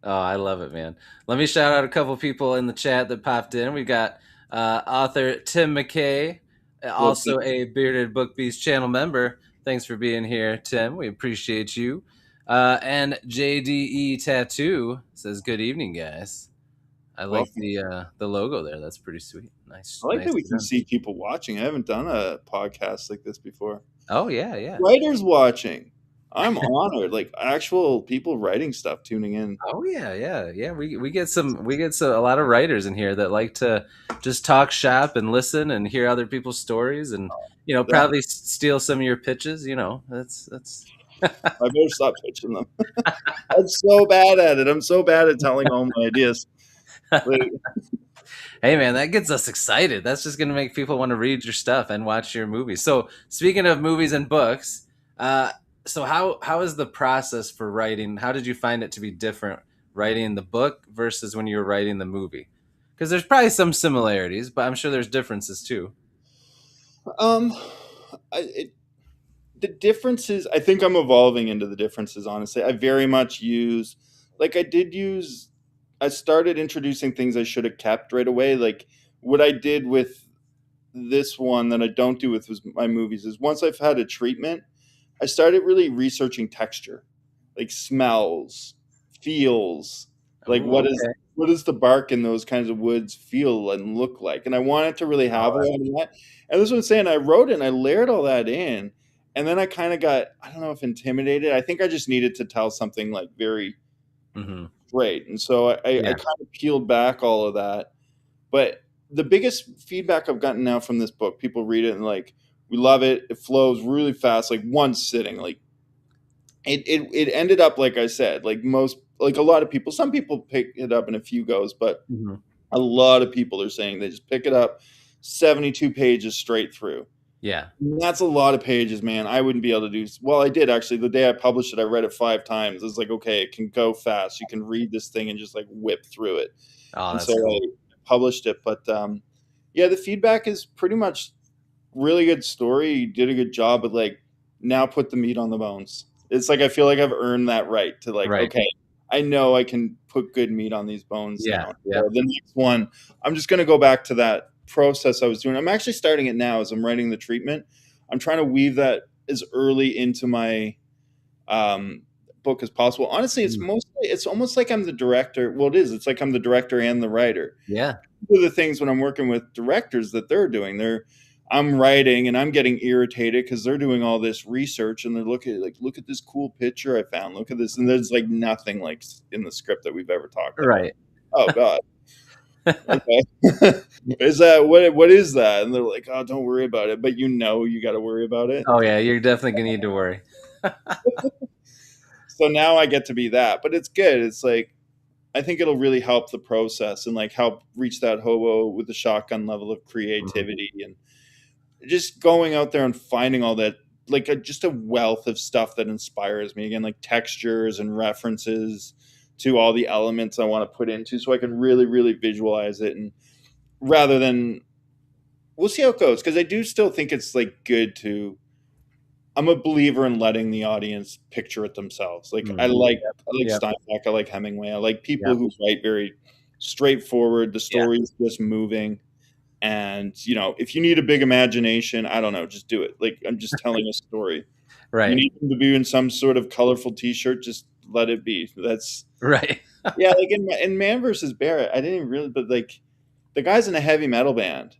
Oh, I love it, man. Let me shout out a couple people in the chat that popped in. We got author Tim McKay, What's it? also a Bearded Book Beast channel member. Thanks for being here, Tim. We appreciate you. And JDE Tattoo says, "Good evening, guys. I like Welcome. the logo there. That's pretty sweet. Nice, I like that nice we can done. see people watching. I haven't done a podcast like this before. Oh yeah, yeah. Writers watching. I'm honored. Like, actual people writing stuff tuning in. Oh yeah, yeah, yeah. We get a lot of writers in here that like to just talk shop and listen and hear other people's stories and That, probably steal some of your pitches. That's I better stop pitching them. I'm so bad at it. I'm so bad at telling all my ideas. Like, Hey man, that gets us excited. That's just gonna make people want to read your stuff and watch your movies. So speaking of movies and books, uh, so how is the process for writing? How did you find it to be different writing the book versus when you were writing the movie? Because there's probably some similarities, but I'm sure there's differences too. um, it, the differences. I think I'm evolving into the differences. Honestly, I very much use, like, I did use. I started introducing things I should have kept right away. Like, what I did with this one that I don't do with my movies is, once I've had a treatment, I started really researching texture, like smells, feels, like Oh, okay. what does the bark in those kinds of woods feel and look like? And I wanted to really have a lot of that. And this is what I'm saying. I wrote it and I layered all that in. And then I kind of got, I don't know if intimidated. I think I just needed to tell something like very Hmm. straight. And so I Yeah. kind of peeled back all of that. But the biggest feedback I've gotten now from this book, people read it and like, we love it. It flows really fast, like one sitting. Like, it ended up, like I said, like most, like a lot of people, some people pick it up in a few goes, but Hmm. a lot of people are saying they just pick it up 72 pages straight through. Yeah. And that's a lot of pages, man. I wouldn't be able to do. Well, I did actually. The day I published it, I read it 5 times. It's like, okay, it can go fast. You can read this thing and just like whip through it. Oh, And so that's I cool. published it. But yeah, the feedback is pretty much really good story. You did a good job, but like, now put the meat on the bones. It's like I feel like I've earned that right to, like, Right. okay, I know I can put good meat on these bones Yeah. now. Yeah. So the next one, I'm just gonna go back to that process I was doing. I'm actually starting it now as I'm writing the treatment. I'm trying to weave that as early into my um, book as possible. Honestly, Mm. it's almost like I'm the director. Well, it is. It's like I'm the director and the writer. Yeah. One of the things when I'm working with directors that they're doing, I'm writing and I'm getting irritated because they're doing all this research and they're looking like, look at this cool picture I found, look at this, and there's like nothing like in the script that we've ever talked about. Right. Oh God, okay, is that what is that? And they're like, oh, don't worry about it, but you got to worry about it. Oh yeah, you're definitely gonna need to worry. So now I get to be that, but it's good. It's like, I think it'll really help the process and like help reach that hobo with the shotgun level of Mhm. creativity and just going out there and finding all that, like just a wealth of stuff that inspires me, again, like textures and references to all the elements I want to put into, so I can really really visualize it. And rather than, we'll see how it goes, because I do still think it's like good to, I'm a believer in letting the audience picture it themselves. Like, Mm. I like Yep. Steinbeck, I like Hemingway, I like people Yep. who write very straightforward, the Yeah. story's just moving. And if you need a big imagination, I don't know, just do it. Like, I'm just telling a story. You Right. need them to be in some sort of colorful T-shirt, just let it be. That's, Right. yeah. Like in Man versus Barrett, I didn't even really, but like, the guy's in a heavy metal band,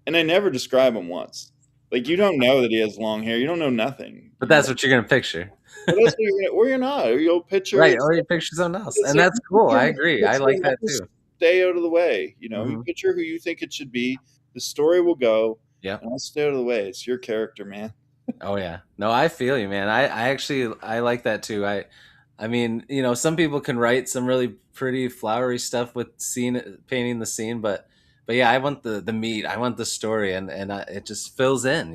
and I never describe him once. Like, you don't know that he has long hair. You don't know nothing. But that's what you're gonna picture. What else are you gonna, or you're not. Or you'll picture Right. it's Or you picture something else, it's and like, that's you cool. picture I who agree. you I picture, like and that I'll just too. stay out of the way. You Hmm. picture who you think it should be. The story will go, Yep. and I'll stay out of the way. It's your character, man. Oh yeah. No, I feel you, man. I actually I like that too. I mean, some people can write some really pretty flowery stuff with scene painting the scene, but yeah, I want the meat. I want the story, and it just fills in.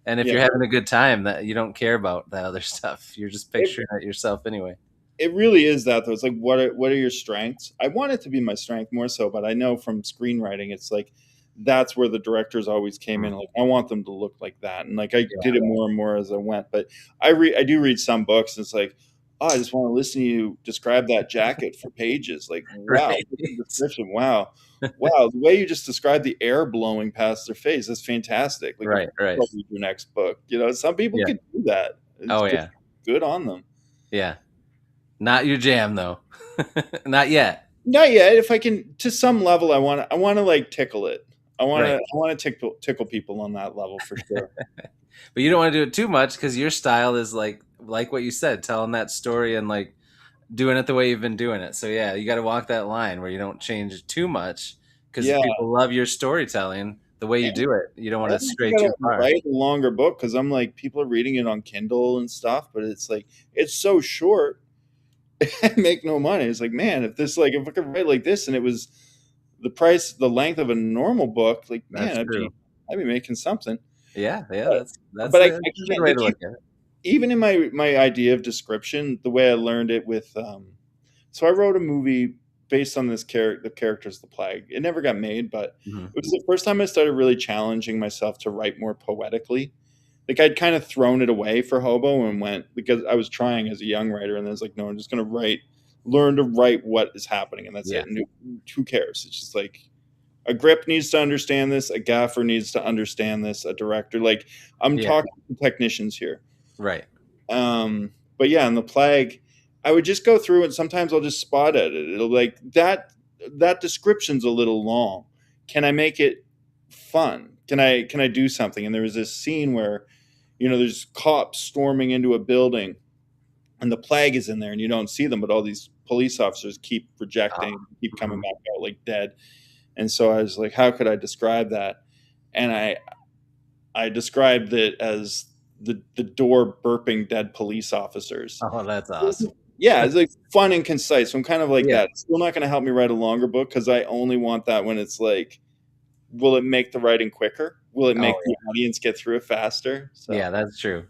And if Yeah. you're having a good time, that you don't care about that other stuff. You're just If picturing it yourself anyway. it really is that though. It's like what are your strengths? I want it to be my strength more so, but I know from screenwriting, it's like that's where the directors always came in. Mm, Like I want them to look like that, and like I yeah, did it more and more as I went. But I do read some books, and it's like, oh, I just want to listen to you describe that jacket for pages. Like wow, right, look at the description. Wow, wow, the way you just described the air blowing past their face, that's fantastic. Like of right, course right. I'll read your next book. You know, some people Yeah. could do that. It's Oh good, yeah. good on them. Yeah. Not your jam though. Not yet. Not yet. If I can, to some level, I want to like tickle it. Right. I want to tickle people on that level for sure. But you don't want to do it too much because your style is like what you said, telling that story and like doing it the way you've been doing it. So yeah, you got to walk that line where you don't change it too much because Yeah, people love your storytelling the way you and do it. You don't want to I stray gotta too far. write a longer book because I'm like people are reading it on Kindle and stuff, but it's like it's so short. I make no money. It's like man, if I could write like this and it was the length of a normal book, like man, That's true. I'd be making something. Yeah, yeah, But, that's but a, I that's a good can't. way They to keep look at it. even in my idea of description, the way I learned it with so I wrote a movie based on this character, the characters, the plague. It never got made, but Mhm. it was the first time I started really challenging myself to write more poetically. Like I'd kind of thrown it away for Hobo and went because I was trying as a young writer, and I was like, no, I'm just going to learn to write what is happening, and that's Yeah, it. And who cares? It's just like a grip needs to understand this, a gaffer needs to understand this, a director. Like I'm yeah, talking to technicians here. right. But yeah, in the plague, I would just go through and sometimes I'll just spot edit. It'll like that description's a little long. Can I make it fun? Can I do something? And there was this scene where, there's cops storming into a building and the plague is in there and you don't see them, but all these police officers keep Ah, rejecting, keep coming mhm. back out like dead. And so I was like, how could I describe that? And I described it as the door burping dead police officers. Oh, that's awesome. Yeah, it's like fun and concise. So I'm kind of like Yeah. that. It's still not going to help me write a longer book because I only want that when it's like, will it make the writing quicker? Will it make Oh, the audience get through it faster? yeah. So, That's true.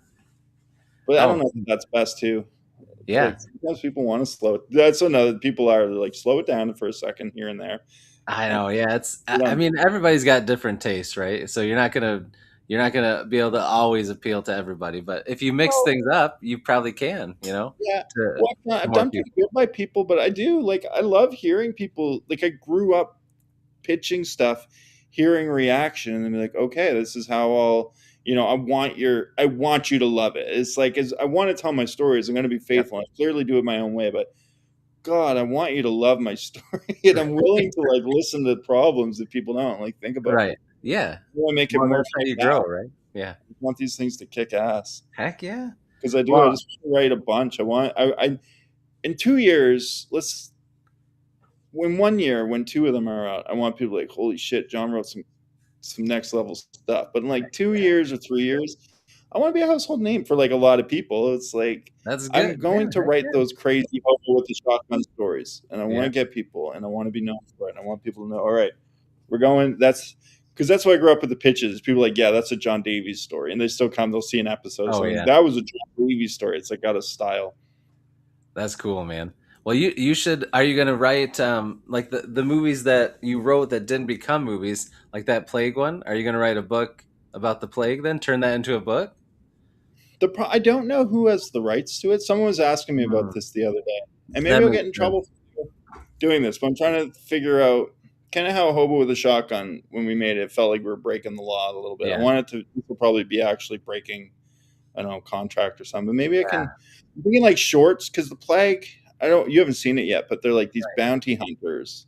but I don't Oh, know if that's best too. It's yeah. like sometimes people want to slow it. That's another people are like slow it down for a second here and there. I And know. Yeah. It's. you I know, mean, everybody's got different tastes, right? So you're not gonna be able to always appeal to everybody. But if you mix well, things up, you probably can. yeah. To Well, I've more done people. pretty good by people, but I do like I love hearing people. Like I grew up pitching stuff, hearing reaction, and then be like, okay, this is how I want you to love it. It's like as I want to tell my stories, I'm going to be Yep. faithful. I clearly do it my own way, but God, I want you to love my story, and I'm willing to like listen to problems that people don't like. Think about it. Right. Yeah. I want to make it Well, more that's how you fantastic. grow, right? Yeah. I want these things to kick ass Heck yeah. because I do. I Well, just write a bunch. I in 2 years. Let's when 1 year when two of them are out, I want people like, holy shit, John wrote some next level stuff. But in like 2 years or 3 years, I want to be a household name for like a lot of people. It's like that's I'm good. Yeah. going to Heck write yeah. those crazy hobo with the shotgun stories, and I want Yeah. to get people, and I want to be known for it. And I want people to know, all right, we're going. That's because that's why I grew up with the pitches. People are like, yeah, that's a John Davies story, and they still come. They'll see an episode. Oh So yeah. that was a John Davies story. It's like got a style. That's cool, man. Well, you should. Are you gonna write like the movies that you wrote that didn't become movies, like that plague one? Are you gonna write a book about the plague? Then turn that into a book? I don't know who has the rights to it. Someone was asking me about Mm, this the other day, and maybe that I'll makes get in sense. trouble for doing this. But I'm trying to figure out kind of how Hobo with a Shotgun when we made it, it felt like we were breaking the law a little bit. I Yeah. wanted to people probably be actually breaking I don't know contract or something. But maybe I Yeah. can. I'm thinking like shorts because the plague. I don't. You haven't seen it yet, but they're like these bounty hunters,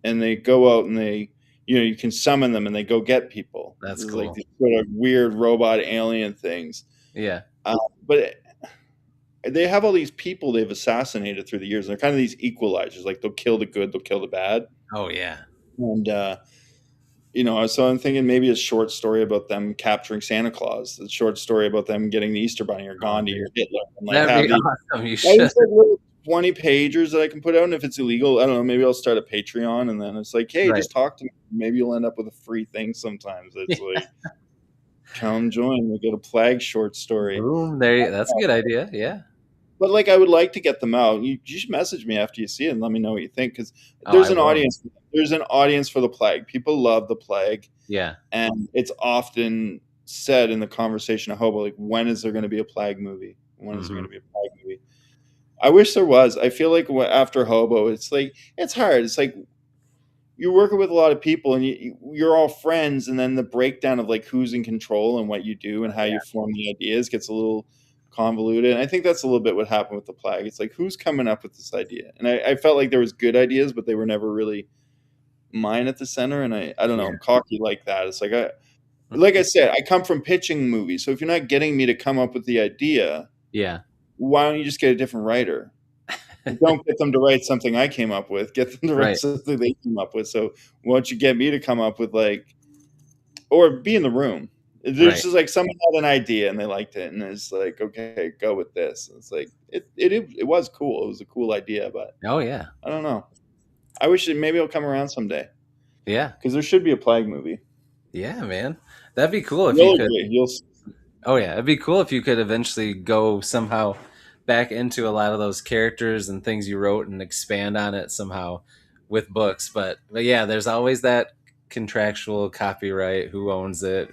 and they go out and you can summon them and they go get people. That's There's like cool. these sort of weird robot alien things. Yeah. But they have all these people they've assassinated through the years. And they're kind of these equalizers. Like they'll kill the good, they'll kill the bad. Oh yeah. And so I'm thinking maybe a short story about them capturing Santa Claus, a short story about them getting the Easter Bunny or Oh, Gandhi dude. or Hitler, and like That'd have be these awesome. You I should. just like little 20 pagers that I can put out. And if it's illegal, I don't know, maybe I'll start a Patreon and then it's like, hey, Right. just talk to me. Maybe you'll end up with a free thing sometimes. It's like come join. We get a plague short story. Boom. There. That's a good idea. Yeah. but like I would like to get them out. You should message me after you see it and let me know what you think, because Oh, I will. there's an audience for the Plague. People love the Plague, Yeah. and it's often said in the conversation of Hobo, like, when is there going to be a Plague movie? When is there going Hmm. to be a Plague movie? I wish there was. I feel like after Hobo, it's like it's hard. It's like you're working with a lot of people, and you're all friends, and then the breakdown of like who's in control and what you do and how you form the ideas gets a little convoluted. And I think that's a little bit what happened with the Plague. It's like, who's coming up with this idea? And I felt like there was good ideas, but they were never really mine at the center. And I don't know, Yeah. I'm cocky like that. It's like I said, I come from pitching movies, so if you're not getting me to come up with the idea, Yeah. why don't you just get a different writer? Don't get them to write something I came up with. Get them to write Right. something they came up with. So why don't you get me to come up with, like, or be in the room? There's Right. just like someone had an idea and they liked it, and it's like, okay, go with this. It's like it was cool. It was a cool idea, but Oh yeah. I don't know. I wish maybe it'll come around someday, Yeah. because there should be a Plague movie. Yeah, man. That'd be cool if you You'll could. agree. You'll Oh yeah, it'd be cool if you could eventually go somehow back into a lot of those characters and things you wrote and expand on it somehow with books. But yeah, there's always that contractual copyright, who owns it,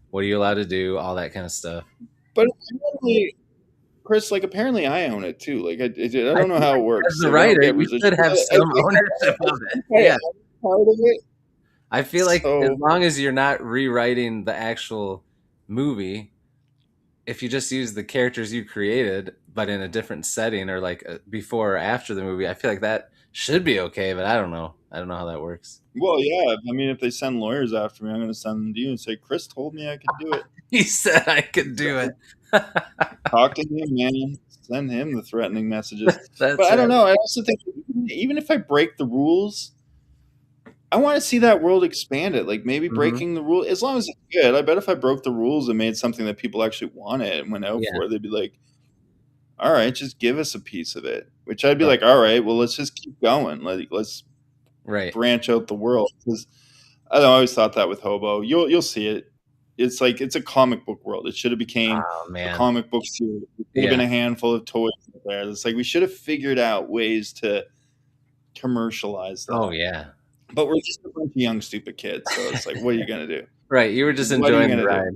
what are you allowed to do, all that kind of stuff. but apparently, Chris, like apparently I own it too. Like I I don't know feel how it like as works. the Like I don't writer, get you should residuals. have some ownership I of it. think I Yeah. own part of it. I feel like as So long as you're not rewriting the actual movie, if you just use the characters you created but in a different setting or like before or after the movie, I feel like that should be okay. But I don't know how that works. well, yeah. I mean, if they send lawyers after me, I'm going to send them to you and say, Chris told me I could do it. He said I could do it. Talk to him, man. Send him the threatening messages. But That's I don't right. know. I also think even if I break the rules, I want to see that world expanded. Like maybe Hmm. breaking the rule, as long as it's good. I bet if I broke the rules and made something that people actually wanted and went out Yeah. for, they'd be like, all right, just give us a piece of it. Which I'd be Right. like, all right, well, let's just keep going. Let's Right. branch out the world. Because I don't know, I always thought that with Hobo. You'll see it. It's like it's a comic book world. It should have became Oh a man. comic book series. It could have been Yeah. a handful of toys there. It's like we should have figured out ways to commercialize Oh that. yeah. But we're just a bunch of young, stupid kids. So it's like, what are you gonna do? Right. You were just What are you enjoying the gonna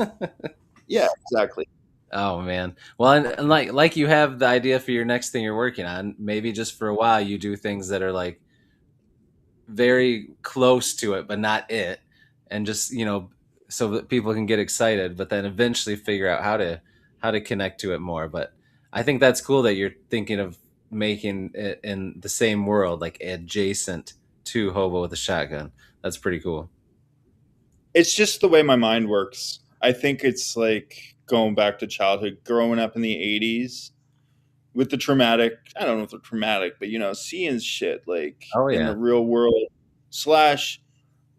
do? ride. Yeah. Yeah, exactly. Oh man. Well, and like you have the idea for your next thing you're working on. Maybe just for a while you do things that are like very close to it, but not it, and just so that people can get excited, but then eventually figure out how to connect to it more. But I think that's cool that you're thinking of making it in the same world, like adjacent to Hobo with a Shotgun. That's pretty cool. It's just the way my mind works. I think it's like going back to childhood, growing up in the '80s with the traumatic. I don't know if they're traumatic, but seeing shit like Oh in yeah. the real world. Slash,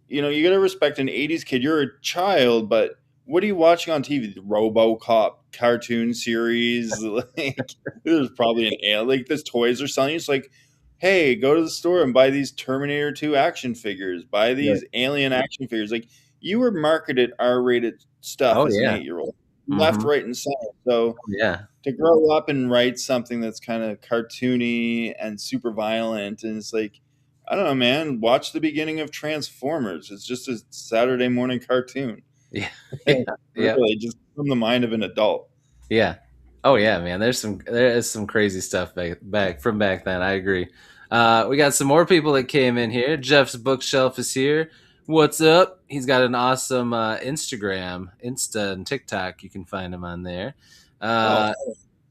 you gotta respect an '80s kid. You're a child, but what are you watching on TV? The RoboCop cartoon series. Like, there's probably an alien. Like, this toys are selling. It's like, hey, go to the store and buy these Terminator 2 action figures. Buy Right. these Alien action figures. Like, you were marketed R-rated stuff Oh as an yeah. 8-year-old, left, Mm-hmm. right, and center. So Yeah. to grow up and write something that's kind of cartoony and super violent, and it's like, I don't know, man, watch the beginning of Transformers. It's just a Saturday morning cartoon. Yeah. Yeah. Yeah. Really, just from the mind of an adult. Yeah. Oh yeah, man. There is some crazy stuff back then. I agree. We got some more people that came in here. Jeff's bookshelf is here. What's up? He's got an awesome Instagram, Insta, and TikTok. You can find him on there. Oh, Uh,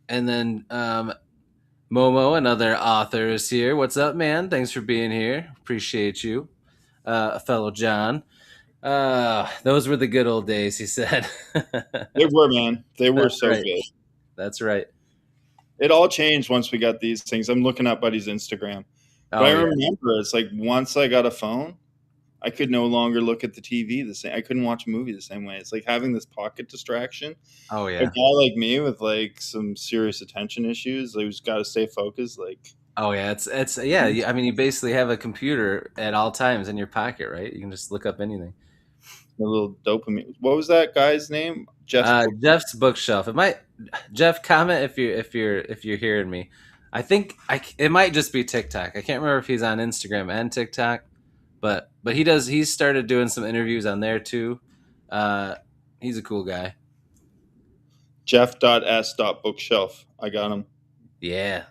and then Momo, another author, is here. What's up, man? Thanks for being here. Appreciate you, fellow John. Those were the good old days, he said. they were, man. They were That's so right. good. That's right. It all changed once we got these things. I'm looking at Buddy's Instagram. But I Oh yeah. remember it's like once I got a phone, I could no longer look at the TV the same. I couldn't watch a movie the same way. It's like having this pocket distraction. Oh A yeah. guy like me with like some serious attention issues, like, who's got to stay focused, like Oh yeah, it's yeah. I mean, you basically have a computer at all times in your pocket, right? You can just look up anything. a little dopamine. What was that guy's name? Jeff's book. Jeff's bookshelf. It might Jeff, comment if you're hearing me. I think it might just be TikTok. I can't remember if he's on Instagram and TikTok, but he does. He's started doing some interviews on there too. Uh, he's a cool guy. Jeff.s.bookshelf. I got him. Yeah.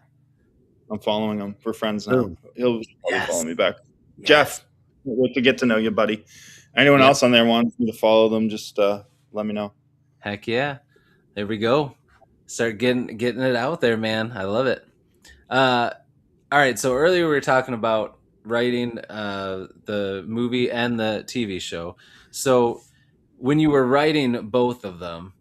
I'm following him. We're friends now. Boom. He'll probably follow Yes. me back. Yes. Jeff, we'll get to know you, buddy. Anyone Yep. else on there wants me to follow them, just let me know. Heck yeah. There we go. Start getting it out there, man. I love it. Uh, all right. So earlier we were talking about writing the movie and the TV show. So when you were writing both of them,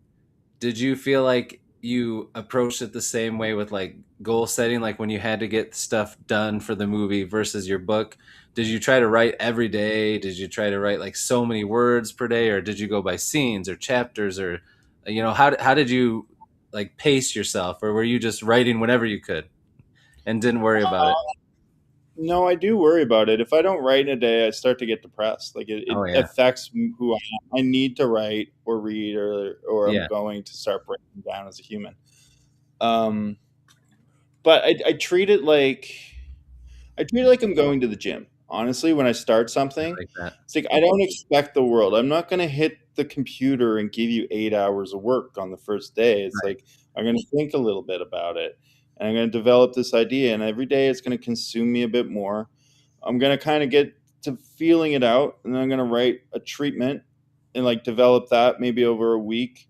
did you feel like you approached it the same way with like goal setting, like when you had to get stuff done for the movie versus your book? Did you try to write every day? Did you try to write like so many words per day, or did you go by scenes or chapters, or how did you like pace yourself, or were you just writing whenever you could and didn't worry about it? No, I do worry about it. If I don't write in a day, I start to get depressed. Like it Oh yeah, affects who I am. I need to write or read, or I'm yeah, going to start breaking down as a human. Um, but I treat it like I'm going to the gym. Honestly, when I start I something, like that. it's like I don't expect the world. I'm not going to hit the computer and give you 8 hours of work on the first day. It's Right. like I'm going to think a little bit about it, and I'm going to develop this idea. And every day, it's going to consume me a bit more. I'm going to kind of get to feeling it out, and then I'm going to write a treatment and like develop that maybe over a week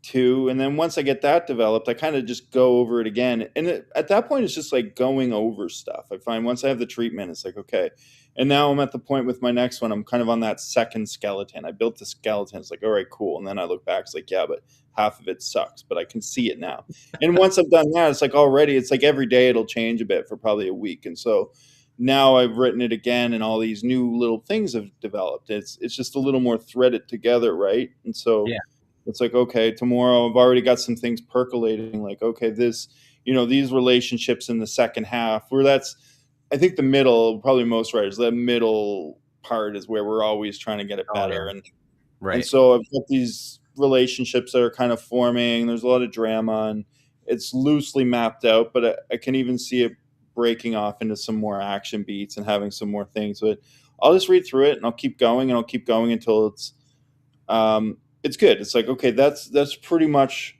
two, and then once I get that developed, I kind of just go over it again, and at that point it's just like going over stuff. I find once I have the treatment, it's like okay, and now I'm at the point with my next one, I'm kind of on that second skeleton. I built the skeleton, it's like all right, cool, and then I look back, it's like yeah, but half of it sucks, but I can see it now. And once I've done that, it's like already, it's like every day it'll change a bit for probably a week, and so now I've written it again, and all these new little things have developed. It's just a little more threaded together, right? And so Yeah. it's like, okay, tomorrow I've already got some things percolating. Like, okay, these relationships in the second half, where that's, I think the middle, probably most writers, the middle part is where we're always trying to get it Oh better. yeah. And Right. so I've got these relationships that are kind of forming. There's a lot of drama, and it's loosely mapped out, but I can even see it breaking off into some more action beats and having some more things. But I'll just read through it and I'll keep going, and I'll keep going until it's good. It's like okay, that's pretty much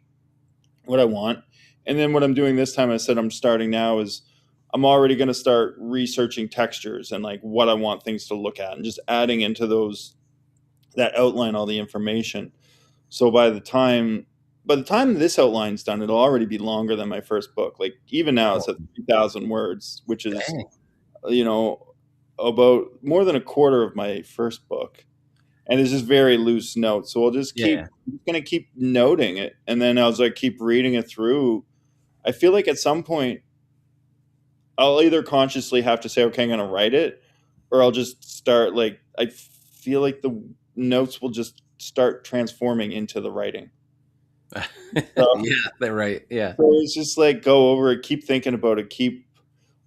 what I want. And then what I'm doing this time, I said I'm starting now, is I'm already going to start researching textures and like what I want things to look at, and just adding into those that outline all the information. So by the time this outline's done, it'll already be longer than my first book. Like even now, Oh, it's at 3,000 words, which is dang. you know about more than a quarter of my first book, and it's just very loose notes. So I'll just Yeah. keep gonna keep noting it, and then as I keep reading it through, I feel like at some point I'll either consciously have to say, okay, I'm gonna write it, or I'll just start like I feel like the notes will just start transforming into the writing. So, Yeah, they're right. Yeah. so it's just like go over it, keep thinking about it, keep.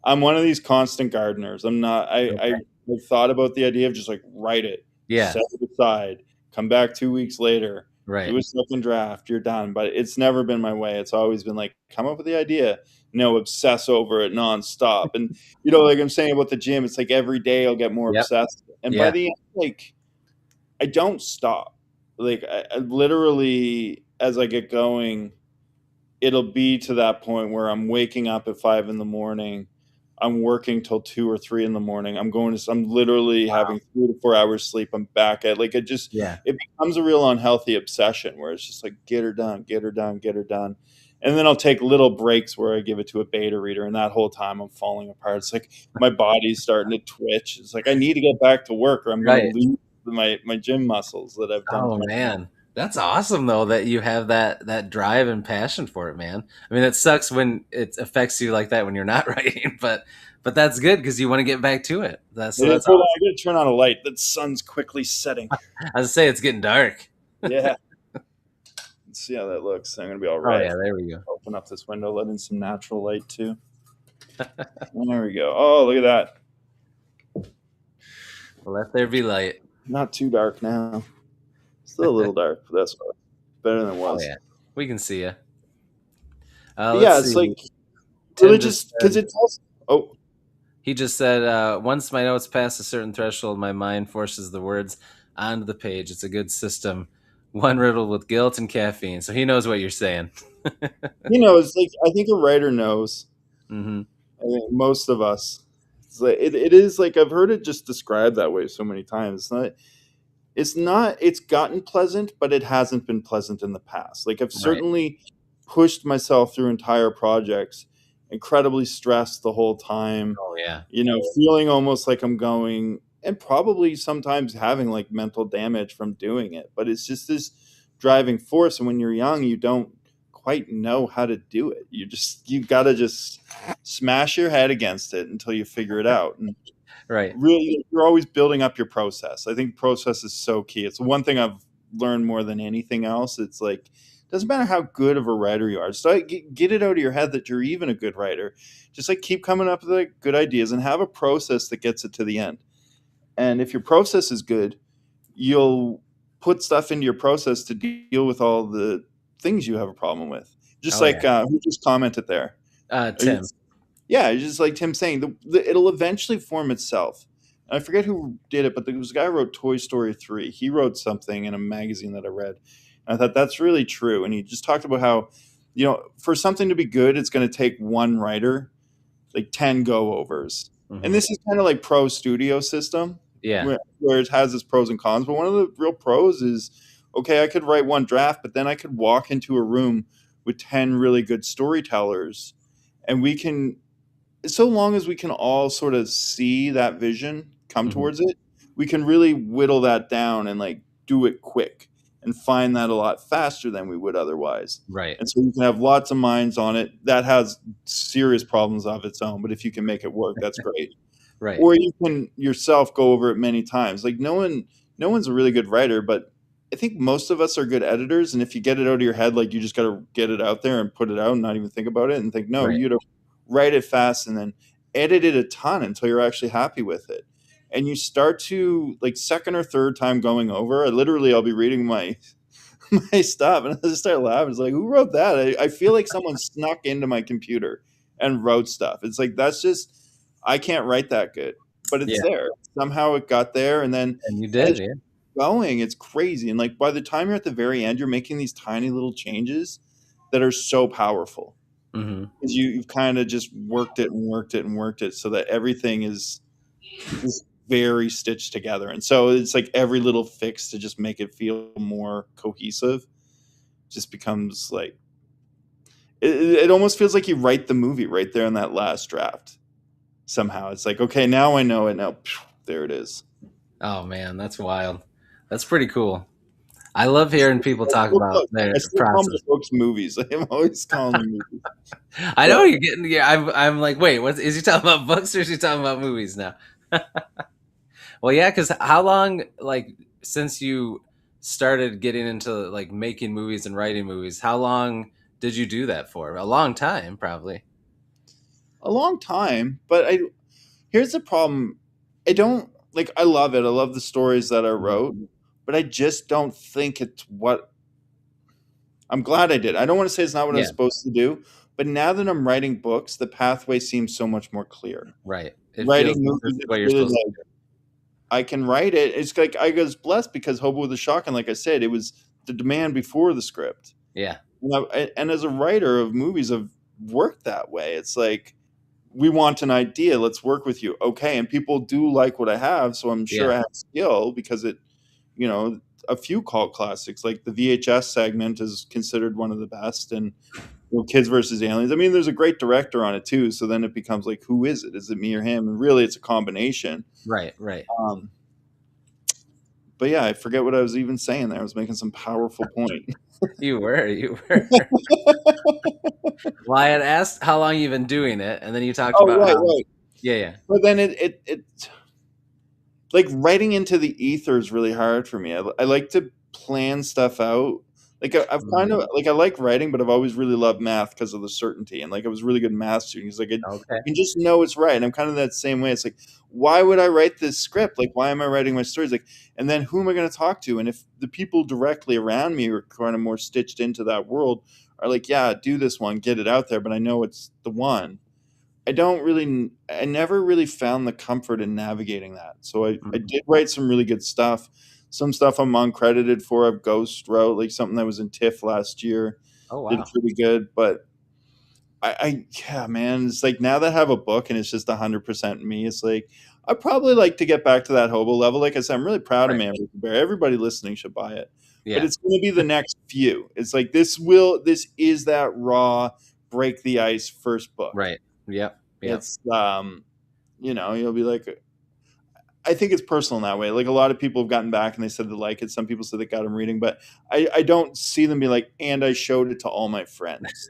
I'm one of these constant gardeners. I'm not. I Okay. I've thought about the idea of just like write it, Yeah. set it aside, come back 2 weeks later, Right. do a second draft, you're done. But it's never been my way. It's always been like come up with the idea, obsess over it nonstop. And like I'm saying about the gym, it's like every day I'll get more Yep. obsessed, and by Yeah. the end, like I don't stop. Like I literally, as I get going, it'll be to that point where I'm waking up at 5 in the morning. I'm working till 2 or 3 in the morning. I'm literally having 3 to 4 hours sleep. I'm back at like Yeah. it becomes a real unhealthy obsession where it's just like get her done, get her done, get her done. And then I'll take little breaks where I give it to a beta reader, and that whole time I'm falling apart. It's like my body's starting to twitch. It's like I need to get back to work, or I'm going to Right. lose my gym muscles that I've done. Oh man. That's awesome though that you have that drive and passion for it, man. I mean, it sucks when it affects you like that when you're not writing, but that's good because you want to get back to it. That's so It is. that's Hold on, awesome. I got to turn on a light. The sun's quickly setting. I was say it's getting dark. Yeah. Let's see how that looks. I'm gonna be all Oh right. yeah, there we go. Open up this window, let in some natural light too. There we go. Oh, look at that. Let there be light. Not too dark now. Still a little dark, but that's better than it Oh was. yeah, we can see you. Let's Yeah, it's see. like Tim just religious because it's also, oh, He just said, once my notes pass a certain threshold, my mind forces the words onto the page. It's a good system, one riddled with guilt and caffeine. So he knows what you're saying. it's like I think a writer knows. Hmm. I think most of us. It is like I've heard it just described that way so many times. It's gotten pleasant, but it hasn't been pleasant in the past. Like I've Right. certainly pushed myself through entire projects, incredibly stressed the whole time, Oh, yeah. feeling almost like I'm going and probably sometimes having like mental damage from doing it. But it's just this driving force. And when you're young, you don't quite know how to do it. You gotta just smash your head against it until you figure it out. And Right. really, you're always building up your process. I think process is so key. It's one thing I've learned more than anything else. It's like doesn't matter how good of a writer you are. Just like get it out of your head that you're even a good writer. Just like keep coming up with like good ideas and have a process that gets it to the end. And if your process is good, you'll put stuff into your process to deal with all the things you have a problem with. Just Oh, like yeah. who just commented there? Tim. Yeah, it's just like Tim saying, it'll eventually form itself. And I forget who did it, but there was a guy who wrote Toy Story 3. He wrote something in a magazine that I read. And I thought that's really true. And he just talked about how, for something to be good, it's going to take one writer, like 10 go overs. And Hmm. this is kind of like pro studio system Yeah. where it has its pros and cons. But one of the real pros is, okay, I could write one draft, but then I could walk into a room with 10 really good storytellers and we can so long as we can all sort of see that vision come Hmm. towards it, we can really whittle that down and like do it quick and find that a lot faster than we would otherwise. Right. And so you can have lots of minds on it. That has serious problems of its own, but if you can make it work, that's great. Right. Or you can yourself go over it many times. Like no one's a really good writer, but I think most of us are good editors. And if you get it out of your head, like you just got to get it out there and put it out and not even think about it and think, no, Right. you got to write it fast and then edit it a ton until you're actually happy with it. And you start to like second or third time going over. I'll be reading my my stuff and I just start laughing. It's like, who wrote that? I feel like someone snuck into my computer and wrote stuff. It's like that's just I can't write that good, but it's Yeah. there. Somehow it got there, and then And you as did. Yeah. you're going, it's crazy. And like by the time you're at the very end, you're making these tiny little changes that are so powerful Hmm. because you've kind of just worked it and worked it and worked it so that everything is just very stitched together. And so it's like every little fix to just make it feel more cohesive just becomes like it almost feels like you write the movie right there in that last draft. Somehow it's like, okay, now I know it. Now there it is. Oh, man. That's wild. That's pretty cool. I love hearing people talk about I their still call my process. books movies. I'm always calling them movies. I But know you're getting. Yeah, I'm like, wait, what is he talking about? Books or is he talking about movies now? Well, yeah, because how long, like, since you started getting into like making movies and writing movies, how long did you do that for? A long time, probably. a long time. But here's the problem. I don't like I love it. I love the stories that I Mhm. wrote, but I just don't think it's what I'm glad I did. I don't want to say it's not what I was Yeah, supposed to do, but now that I'm writing books, the pathway seems so much more clear. right. It Writing feels like this movies, is what it's you're really supposed like I can write it. It's like I was blessed because Hobo with a Shotgun, like I said, it was the demand before the script. to. Yeah, And as a writer of movies, I've worked that way. It's like we want an idea, let's work with you. Okay, and people do like what I have, so I'm sure yeah, I have skill because you know, a few cult classics like the VHS segment is considered one of the best, and Kids versus Aliens. I mean, there's a great director on it too, so then it becomes like, who is it? Is it me or him? And really, it's a combination. right, right. Um, but yeah, I forget what I was even saying there. I was making some powerful point. You were. Well, I had asked how long you've been doing it, and then you talked Oh, about right, how. right. Yeah, yeah, But then it like writing into the ether is really hard for me. I like to plan stuff out. Like I've kind mhm. of like I like writing, but I've always really loved math because of the certainty. And like I was a really good math student. It's like Okay. you can just know it's right. And I'm kind of that same way. It's like, why would I write this script? Like, why am I writing my stories? Like, and then who am I going to talk to? And if the people directly around me are kind of more stitched into that world are like, yeah, do this one, get it out there, but I know it's the one. I never really found the comfort in navigating that. So I Mhm. did write some really good stuff. Some stuff I'm uncredited for. I've ghost wrote, like something that was in TIFF last year. Oh Did wow. pretty good, but yeah, man, it's like now that I have a book and it's just 100% me, it's like I probably like to get back to that hobo level. Like I said, I'm really proud of Right. Man vs. Bear. Everybody listening should buy it, but Yeah. it's going to be the next few. It's like this is that raw break the ice first book. Right. Yep. Yep. It's you'll be like, I think it's personal in that way. Like a lot of people have gotten back and they said they like it. Some people said they got them reading, but I don't see them be like, and I showed it to all my friends,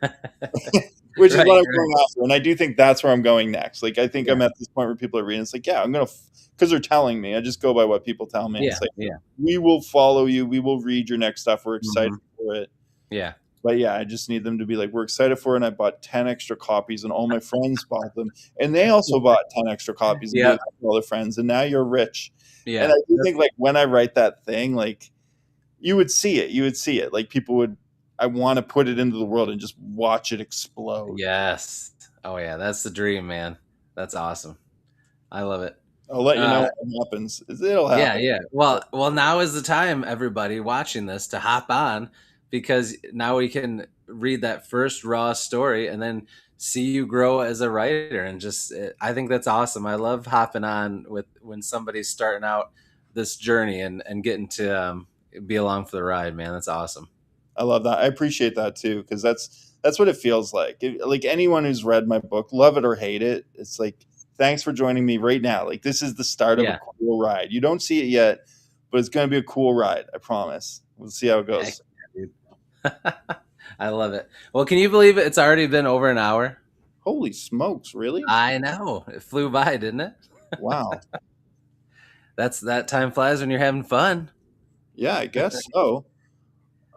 which is what Right. I'm Right. going after. And I do think that's where I'm going next. Like I think Yeah. I'm at this point where people are reading. It's like, yeah, I'm gonna because they're telling me. I just go by what people tell me. Yeah. It's like Yeah. we will follow you. We will read your next stuff. We're excited Hmm. for it. Yeah. But yeah, I just need them to be like, we're excited for it. And I bought 10 extra copies, and all my friends bought them. And they also bought 10 extra copies and gave Yep. them to all their friends. And now you're rich. And Yeah. I do think, like, when I write that thing, like, you would see it. You would see it. Like, people would, I want to put it into the world and just watch it explode. Yes. Oh yeah. That's the dream, man. That's awesome. I love it. I'll let you know Uh, when it happens. It'll yeah. happen. Yeah. Well. Now is the time, everybody watching this, to hop on, because now we can read that first raw story and then see you grow as a writer. And just, I think that's awesome. I love hopping on with when somebody's starting out this journey and getting to be along for the ride, man. That's awesome. I love that. I appreciate that too, because that's what it feels like. Like anyone who's read my book, love it or hate it, it's like, thanks for joining me right now. Like this is the start of a Yeah. cool ride. You don't see it yet, but it's going to be a cool ride. I promise. We'll see how it Heck goes. yeah, dude. I love it. Well, can you believe it? It's already been over an hour. Holy smokes! Really? I know. It flew by, didn't it? Wow. That time flies when you're having fun. Yeah, I guess so.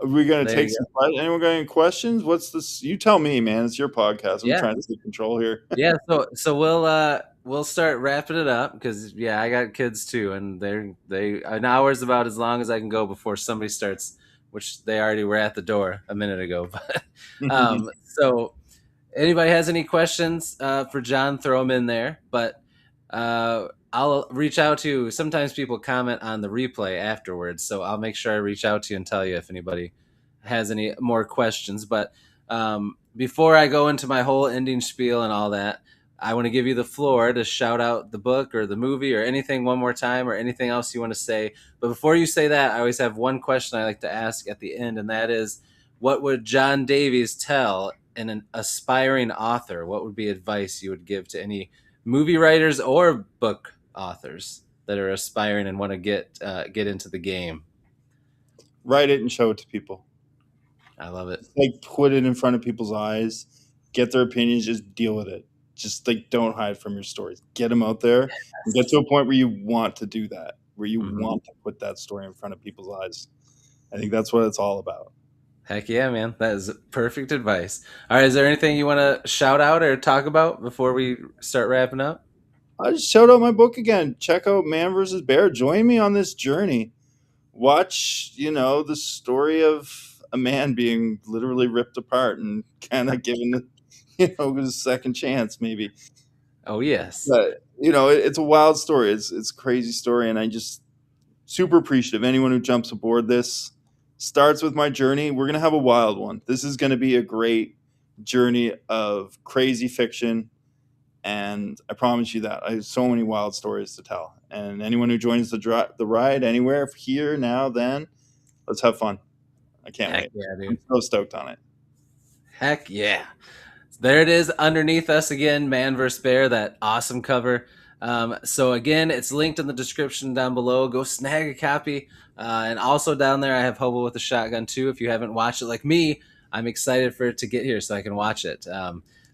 Are we going to There take you some go. questions? Anyone got any questions? What's this? You tell me, man. It's your podcast. I'm Yeah. trying to take control here. Yeah. So we'll start wrapping it up because yeah, I got kids too, and they an hour's about as long as I can go before somebody starts, which they already were at the door a minute ago. But so anybody has any questions for John, throw them in there. But I'll reach out to you. Sometimes people comment on the replay afterwards, so I'll make sure I reach out to you and tell you if anybody has any more questions. But before I go into my whole ending spiel and all that, I want to give you the floor to shout out the book or the movie or anything one more time or anything else you want to say. But before you say that, I always have one question I like to ask at the end, and that is, what would John Davies tell an aspiring author? What would be advice you would give to any movie writers or book authors that are aspiring and want to get into the game? Write it and show it to people. I love it. Like put it in front of people's eyes, get their opinions, just deal with it. Just like don't hide from your stories. Get them out there and get to a point where you want to do that, where you Mhm. want to put that story in front of people's eyes. I think that's what it's all about. Heck yeah, man. That is perfect advice. All right, is there anything you want to shout out or talk about before we start wrapping up? I just shout out my book again. Check out Man versus Bear. Join me on this journey. Watch, the story of a man being literally ripped apart and kind of given, a second chance, maybe. Oh, yes. But it's a wild story. It's a crazy story, and I just super appreciative. Anyone who jumps aboard this starts with my journey. We're gonna have a wild one. This is gonna be a great journey of crazy fiction, and I promise you that I have so many wild stories to tell. And anyone who joins the ride anywhere, here, now, then, let's have fun. I can't Heck wait. yeah, I'm dude. so stoked on it. Heck yeah. There it is underneath us again, Man vs. Bear, that awesome cover. So again, it's linked in the description down below. Go snag a copy. And also down there, I have Hobo with a Shotgun too. If you haven't watched it like me, I'm excited for it to get here so I can watch it.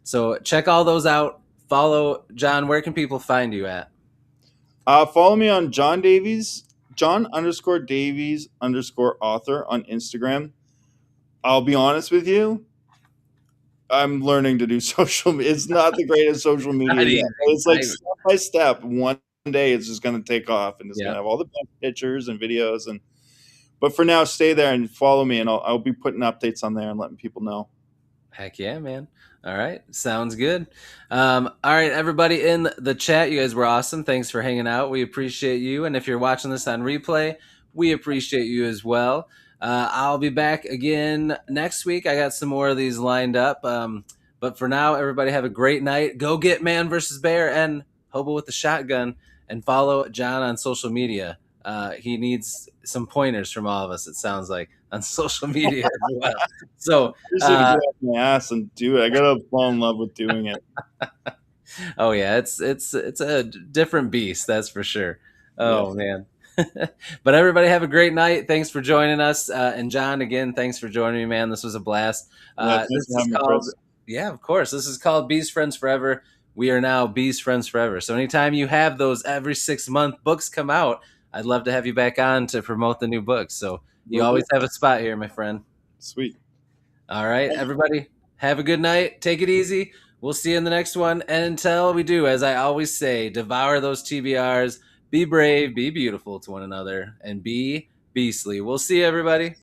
So check all those out. Follow John. Where can people find you at? Follow me on John_Davies_author on Instagram. I'll be honest with you. I'm learning to do social media. It's not the greatest social media yet. It's like step by step. One day it's just going to take off and it's going to have all the best pictures and videos. But for now, stay there and follow me, and I'll be putting updates on there and letting people know. Heck yeah, man. All right. Sounds good. All right, everybody in the chat, you guys were awesome. Thanks for hanging out. We appreciate you. And if you're watching this on replay, we appreciate you as well. I'll be back again next week. I got some more of these lined up. But for now, everybody have a great night. Go get Man versus Bear and Hobo with the Shotgun, and follow John on social media. He needs some pointers from all of us, it sounds like, on social media as well. So, I just need to get off my ass and do it. I gotta fall in love with doing it. oh yeah, it's a different beast, that's for sure. Oh man. But everybody have a great night. Thanks for joining us. And John, again, thanks for joining me, man. This was a blast. Thanks This for is having me, called, Chris. yeah, of course. This is called Bees Friends Forever. We are now Bees Friends Forever. So anytime you have those every 6 month books come out, I'd love to have you back on to promote the new books. So you always have a spot here, my friend. Sweet. All right, everybody, have a good night. Take it easy. We'll see you in the next one. And until we do, as I always say, devour those TBRs. Be brave, be beautiful to one another, and be beastly. We'll see you, everybody.